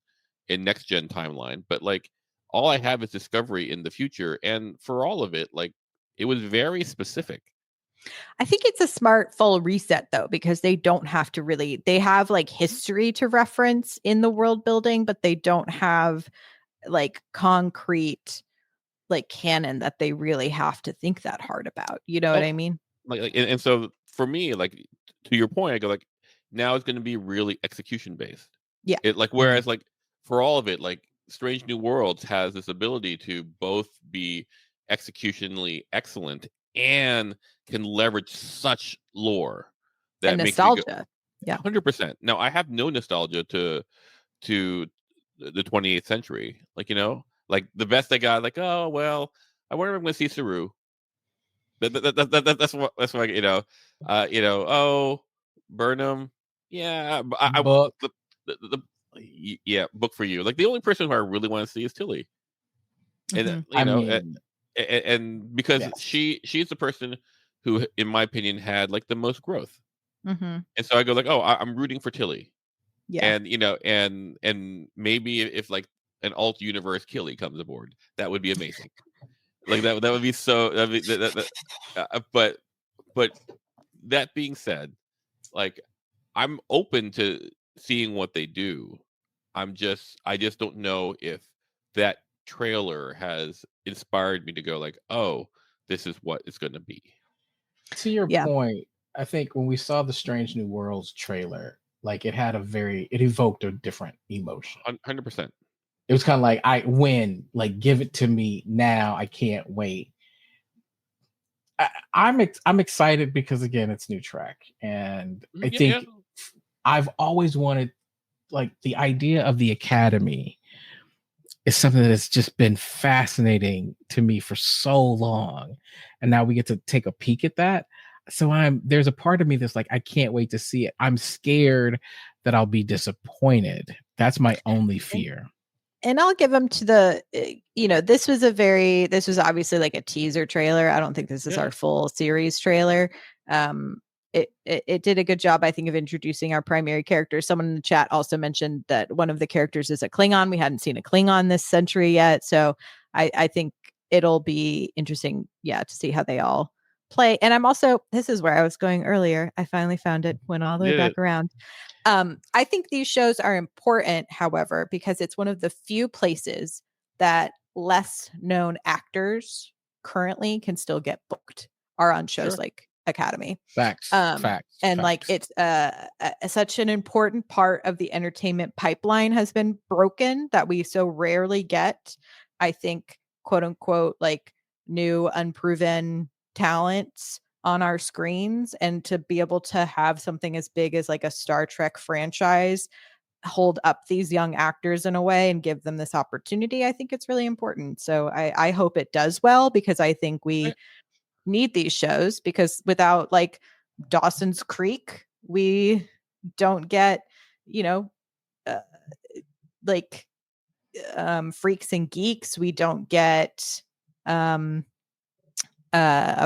next gen timeline. But, like, all I have is Discovery in the future, and for all of it, like, it was very specific. I think it's a smart full reset, though, because they don't have to really, they have like history to reference in the world building, but they don't have like concrete like canon that they really have to think that hard about. You know what I mean? And so for me, like, to your point, I go like, now it's going to be really execution based. Yeah. Whereas, like, for all of it, like, Strange New Worlds has this ability to both be executionally excellent and can leverage such lore that and makes nostalgia. Yeah, 100%. Now, I have no nostalgia to the 28th century. Like, like, the best I got, like, oh well, I wonder if I'm going to see Saru. That's what oh, Burnham, yeah, but book. Yeah, book for you. Like, the only person who I really want to see is Tilly, and and because she's the person who, in my opinion, had like the most growth, and so I go like, oh, I'm rooting for Tilly, and and maybe if like an alt universe Killy comes aboard, that would be amazing. Like, that would be so. But that being said, like, I'm open to seeing what they do. I just don't know if that trailer has inspired me to go like, oh, this is what it's going to be. To your point, I think when we saw the Strange New Worlds trailer, like, it evoked a different emotion. 100%. It was kind of like, I win, like, give it to me now. I can't wait. I'm excited because, again, it's new Trek, and I think I've always wanted, like, the idea of the Academy is something that has just been fascinating to me for so long, and now we get to take a peek at that. So there's a part of me that's like, I can't wait to see it. I'm scared that I'll be disappointed. That's my only fear. And I'll give them to this was obviously like a teaser trailer. I don't think this is our full series trailer. It did a good job, I think, of introducing our primary characters. Someone in the chat also mentioned that one of the characters is a Klingon. We hadn't seen a Klingon this century yet. So I think it'll be interesting, to see how they all play. And I'm also, this is where I was going earlier. I finally found it, went all the way back around. I think these shows are important, however, because it's one of the few places that less known actors currently can still get booked are on shows like Academy. Facts. And like it's such an important part of the entertainment pipeline has been broken that we so rarely get, I think, quote unquote, like new unproven talents on our screens. And to be able to have something as big as like a Star Trek franchise hold up these young actors in a way and give them this opportunity, I think it's really important. So I hope it does well, because I think we need these shows, because without like Dawson's Creek, we don't get, like Freaks and Geeks. We don't get I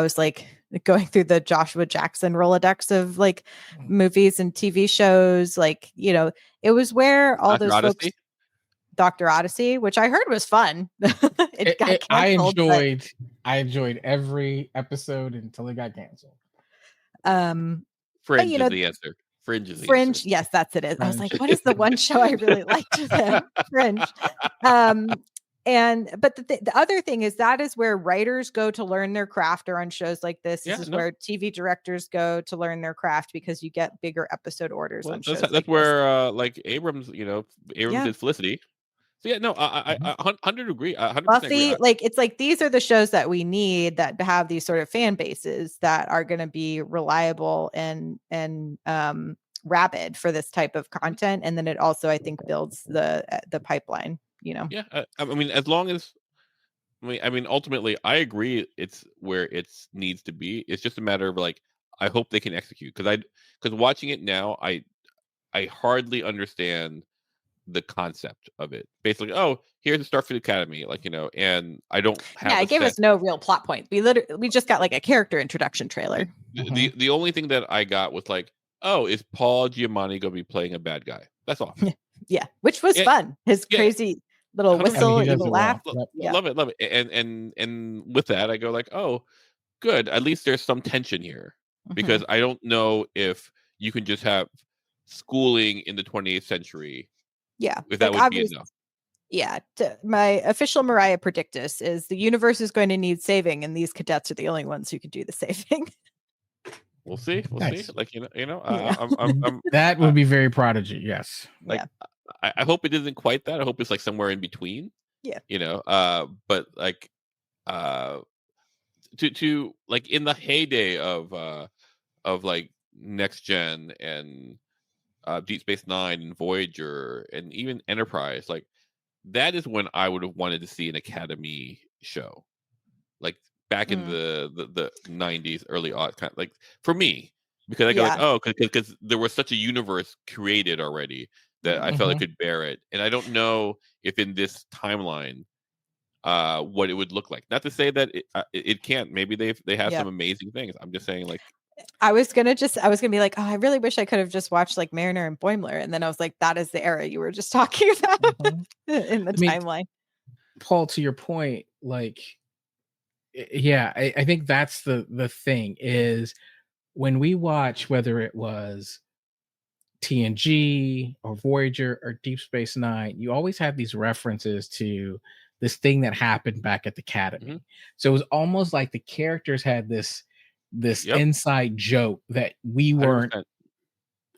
was like going through the Joshua Jackson Rolodex of like movies and TV shows. Like, it was where all those folks, Dr. Odyssey, which I heard was fun. It got canceled. I enjoyed every episode until it got canceled. Fringe is the answer. Fringe, yes, that's it. I was like, what is the one show I really liked? Fringe. But the other thing is that is where writers go to learn their craft, or on shows like this. This is where TV directors go to learn their craft, because you get bigger episode orders on shows. That's where like Abrams, Abrams did Felicity. So yeah, no, I 100 agree. 100% Buffy, agree. like it's like these are the shows that we need that have these sort of fan bases that are going to be reliable and rabid for this type of content, and then it also, I think, builds the pipeline. Yeah, I mean, as long as ultimately, I agree. It's where it needs to be. It's just a matter of like, I hope they can execute, because watching it now, I hardly understand the concept of it. Basically, oh, here's the Starfleet Academy, like, and I don't have. Yeah, it gave us no real plot point. We just got like a character introduction trailer. The only thing that I got was like, oh, is Paul Giamatti going to be playing a bad guy? That's all. Yeah, which was fun. His crazy little whistle, evil laugh. Love it. And with that, I go like, oh, good. At least there's some tension here, because I don't know if you can just have schooling in the 28th century. Yeah, if that would be enough. Yeah, my official Myrriah predictus is the universe is going to need saving, and these cadets are the only ones who can do the saving. We'll see. Like that would be very Prodigy. Yes. Like I hope it isn't quite that. I hope it's like somewhere in between. Yeah. But like to like in the heyday of like Next Gen and Deep Space Nine and Voyager and even Enterprise, like that is when I would have wanted to see an Academy show, like back in the 90s, early aughts, kind of like for me, because I go like, oh, because there was such a universe created already that I felt I could bear it, and I don't know if in this timeline what it would look like. Not to say that it can't. Maybe they have some amazing things. I'm just saying, like, I was gonna be like, oh, I really wish I could have just watched like Mariner and Boimler, and then I was like, that is the era you were just talking about in the timeline. Paul, to your point, like, yeah, I think that's the thing is when we watch, whether it was TNG or Voyager or Deep Space Nine, you always have these references to this thing that happened back at the Academy. So it was almost like the characters had this inside joke that we weren't 100%.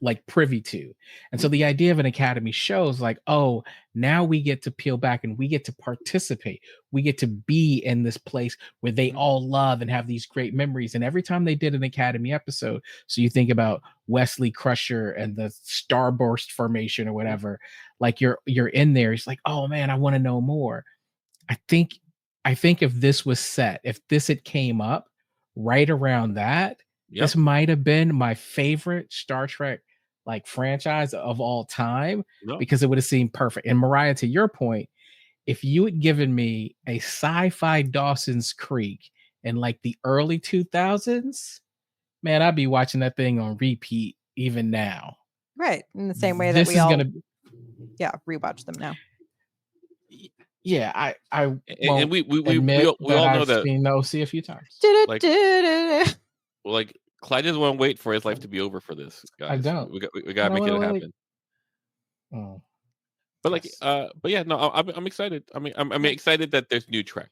Like privy to. And so the idea of an Academy show is like, oh, now we get to peel back and we get to participate. We get to be in this place where they all love and have these great memories. And every time they did an Academy episode, so you think about Wesley Crusher and the Starburst formation or whatever, like you're in there. It's like, oh man, I want to know more. I think if this was set, if this had came up right around that, this might have been my favorite Star Trek like franchise of all time, because it would have seemed perfect. And Myrriah, to your point, if you had given me a sci-fi Dawson's Creek in like the early 2000s, man, I'd be watching that thing on repeat even now. Right. In the same way that we all rewatch them now. Yeah, I won't and we admit all that know I've that, seen the OC a few times. like Clyde doesn't want to wait for his life to be over for this, I guys. don't. We gotta make it happen. Oh, But yes. but yeah, no, I'm excited. I mean, I'm excited that there's new Trek.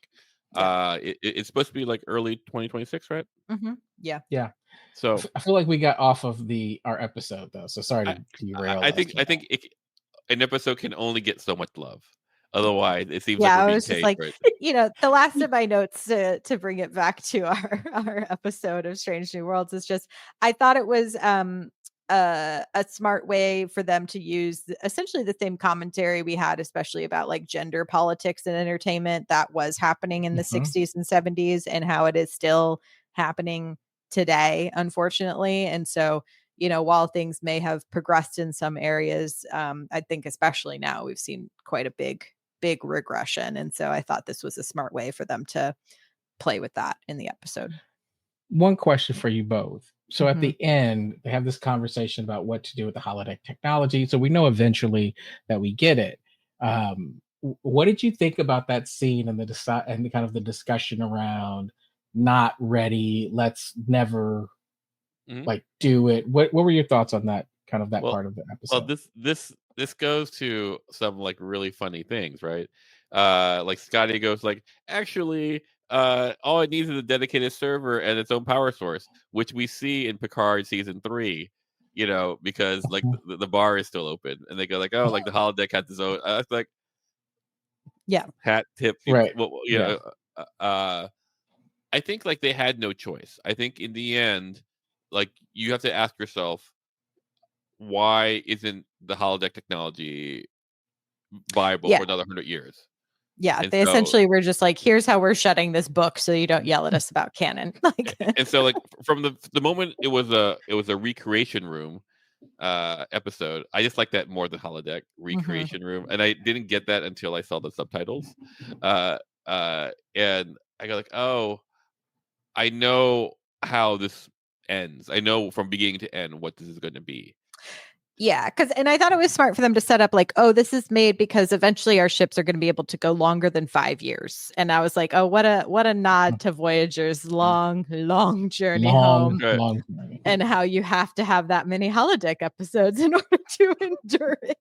It's supposed to be like early 2026, right? Yeah. Yeah. So I feel like we got off of our episode though, so sorry to derail. I think an episode can only get so much love. Otherwise, it seems like Yeah, we're I being was just paid like, for it. the last of my notes to bring it back to our episode of Strange New Worlds is just I thought it was a smart way for them to use essentially the same commentary we had, especially about like gender politics and entertainment that was happening in the 60s and 70s and how it is still happening today, unfortunately. And so, while things may have progressed in some areas, I think especially now we've seen quite a big regression. And so I thought this was a smart way for them to play with that in the episode. One question for you both. So at the end, they have this conversation about what to do with the holodeck technology. So we know eventually that we get it. What did you think about that scene and the kind of the discussion around not ready? Let's never like do it. What were your thoughts on that part of the episode? Well, this goes to some like really funny things, right? Like Scotty goes like, actually, all it needs is a dedicated server and its own power source, which we see in Picard season 3. Because like the bar is still open, and they go like, oh, like the holodeck has its own. It's like, yeah, hat tip, right? Well, I think like they had no choice. I think in the end, like you have to ask yourself, why isn't the holodeck technology viable for another 100 years? Yeah, And they so, essentially were just like, here's how we're shutting this book so you don't yell at us about canon. and so like from the moment it was a recreation room episode, I just like that more than holodeck recreation room, and I didn't get that until I saw the subtitles. And I go like, oh, I know how this ends. I know from beginning to end what this is going to be. Yeah, and I thought it was smart for them to set up like, oh, this is made because eventually our ships are going to be able to go longer than 5 years. And I was like, oh, what a nod to Voyager's long journey home, and how you have to have that many holodeck episodes in order to endure it.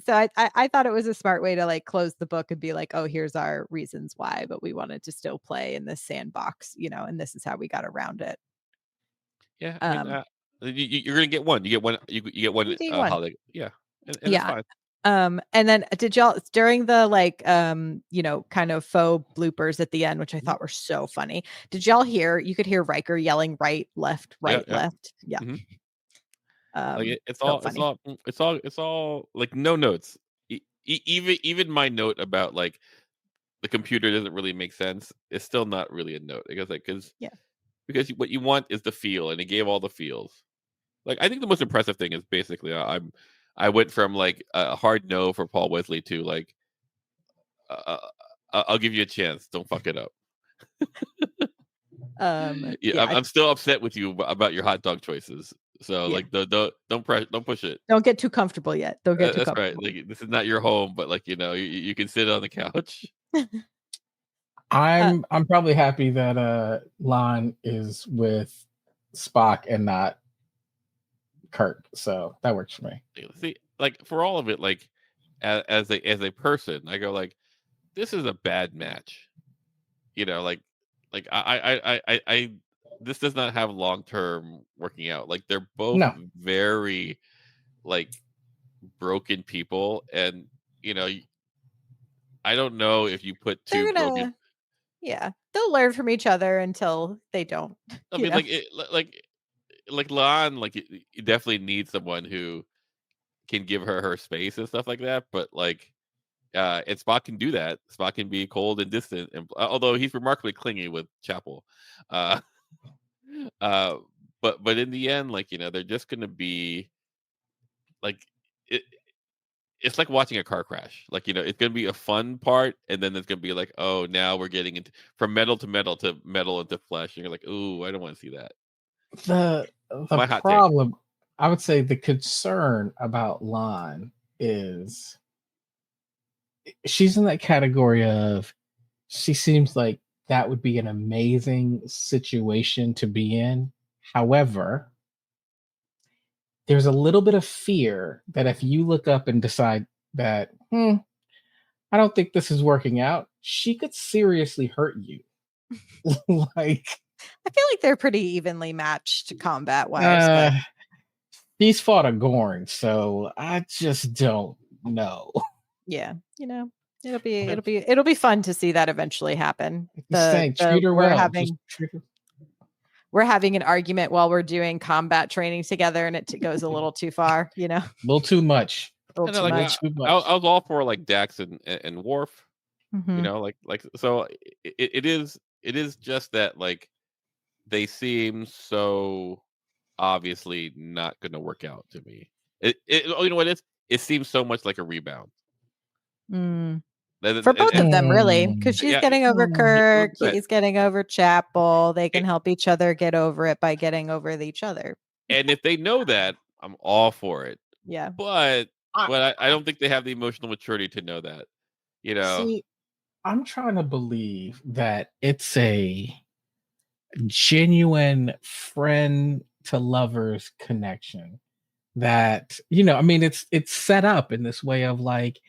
So I thought it was a smart way to like close the book and be like, oh, here's our reasons why, but we wanted to still play in this sandbox, and this is how we got around it. Yeah, I mean, you're gonna get one. You get one. You get one holiday. Yeah, and it's fine. And then did y'all during the like kind of faux bloopers at the end, which I thought were so funny? Did y'all hear? You could hear Riker yelling right, left, right, left. Yeah. Like it's all like no notes. Even my note about like the computer doesn't really make sense. It's still not really a note because what you want is the feel, and it gave all the feels. Like I think the most impressive thing is basically I went from like a hard no for Paul Wesley to like I'll give you a chance. Don't fuck it up. I'm still upset with you about your hot dog choices. So like don't push it. Don't get too comfortable yet. Don't get too that's comfortable. Right. Like this is not your home, but like you can sit on the couch. I'm probably happy that Lon is with Spock and not Kirk, so that works for me. See, like for all of it, like as a person, I go like, this is a bad match. Like I this does not have long term working out. Like they're both very like broken people, and I don't know if you put two broken. Yeah, they'll learn from each other until they don't. I mean, like Lon, like you definitely need someone who can give her space and stuff like that. But like, and Spock can do that. Spock can be cold and distant, and although he's remarkably clingy with Chapel, but in the end, like they're just gonna be like it. It's like watching a car crash. Like it's gonna be a fun part, and then there's gonna be like, oh, now we're getting into from metal to metal to metal into flesh. And you're like, ooh, I don't want to see that. The problem, I would say, the concern about Lon is she's in that category of, she seems like that would be an amazing situation to be in. However, there's a little bit of fear that if you look up and decide that, I don't think this is working out, she could seriously hurt you. Like, I feel like they're pretty evenly matched combat wise. He's fought a Gorn, so I just don't know. Yeah, it'll be fun to see that eventually happen. Treat her well. We're having an argument while we're doing combat training together, and it goes a little too far. A little too much. I was all for like Dax and Worf. So it is just that like they seem so obviously not going to work out to me. You know what it is? It seems so much like a rebound. For both of them, really, because she's getting over Kirk, he's getting over Chapel. They can help each other get over it by getting over each other. And if they know that, I'm all for it. Yeah, but I don't think they have the emotional maturity to know that. See, I'm trying to believe that it's a genuine friend to lovers connection. That it's set up in this way of like,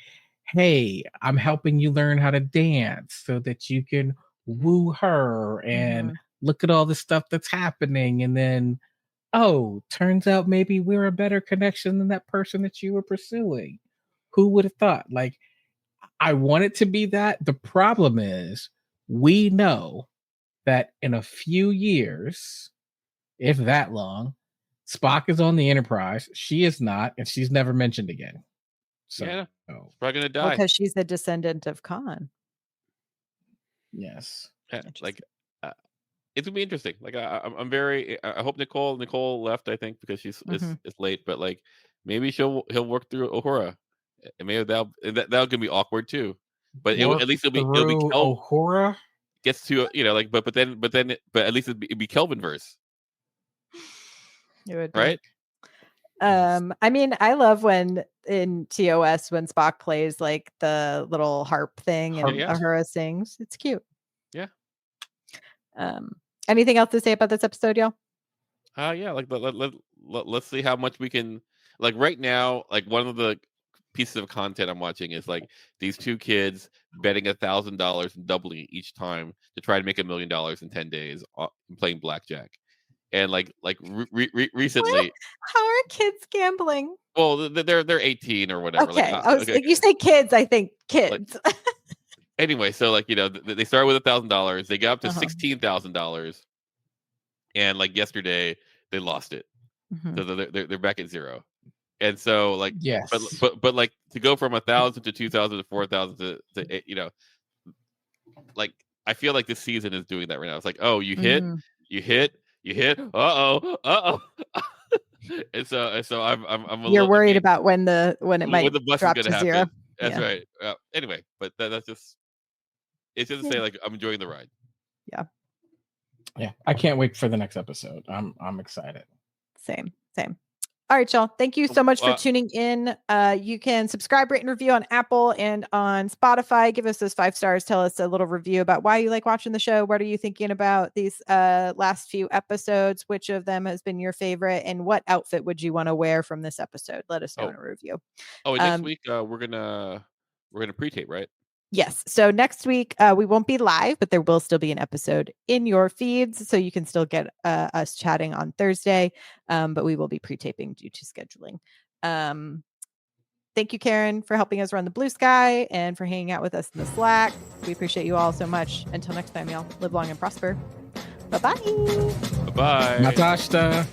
hey, I'm helping you learn how to dance so that you can woo her and look at all the stuff that's happening. And then, turns out maybe we're a better connection than that person that you were pursuing. Who would have thought? Like, I want it to be that. The problem is we know that in a few years, if that long, Spock is on the Enterprise. She is not, and she's never mentioned again. So, she's probably gonna die because she's a descendant of Khan. Yes, like it's gonna be interesting. Like I'm very. I hope Nicole left. I think because it's late, but like maybe he'll work through Uhura, and maybe that'll gonna be awkward too. But at least it'll be Uhura gets to but at least it'd be Kelvinverse. It would be. Right. I mean, I love when in TOS when Spock plays like the little harp thing and Uhura sings. It's cute. Yeah. Anything else to say about this episode, y'all? Yeah. Like let's see how much we can. Like right now, like one of the pieces of content I'm watching is like these two kids betting $1,000 and doubling it each time to try to make $1 million in 10 days playing blackjack. And like recently, how are kids gambling? Well, they're 18 or whatever. Okay, like, you say kids, I think kids. Like, anyway, so like they started with $1,000, they got up to $16,000, and like yesterday they lost it, so they're back at zero. And so like yes, but like to go from 1,000 to 2,000 to 4,000 to like I feel like this season is doing that right now. It's like, oh, you hit. And so I'm you're worried about when it might the bus drop is to gonna zero. Happen. That's right. Anyway, but that's just it's just to say like I'm enjoying the ride. Yeah, I can't wait for the next episode. I'm excited. Same. All right, y'all. Thank you so much for tuning in. You can subscribe, rate, and review on Apple and on Spotify. Give us those 5 stars. Tell us a little review about why you like watching the show. What are you thinking about these last few episodes? Which of them has been your favorite? And what outfit would you want to wear from this episode? Let us know in a review. And next week we're gonna pre-tape, right? Yes. So next week we won't be live, but there will still be an episode in your feeds, so you can still get us chatting on Thursday. But we will be pre-taping due to scheduling. Thank you, Karen, for helping us run the Blue Sky and for hanging out with us in the Slack. We appreciate you all so much. Until next time, y'all, live long and prosper. Bye-bye. Bye-bye. Natashta.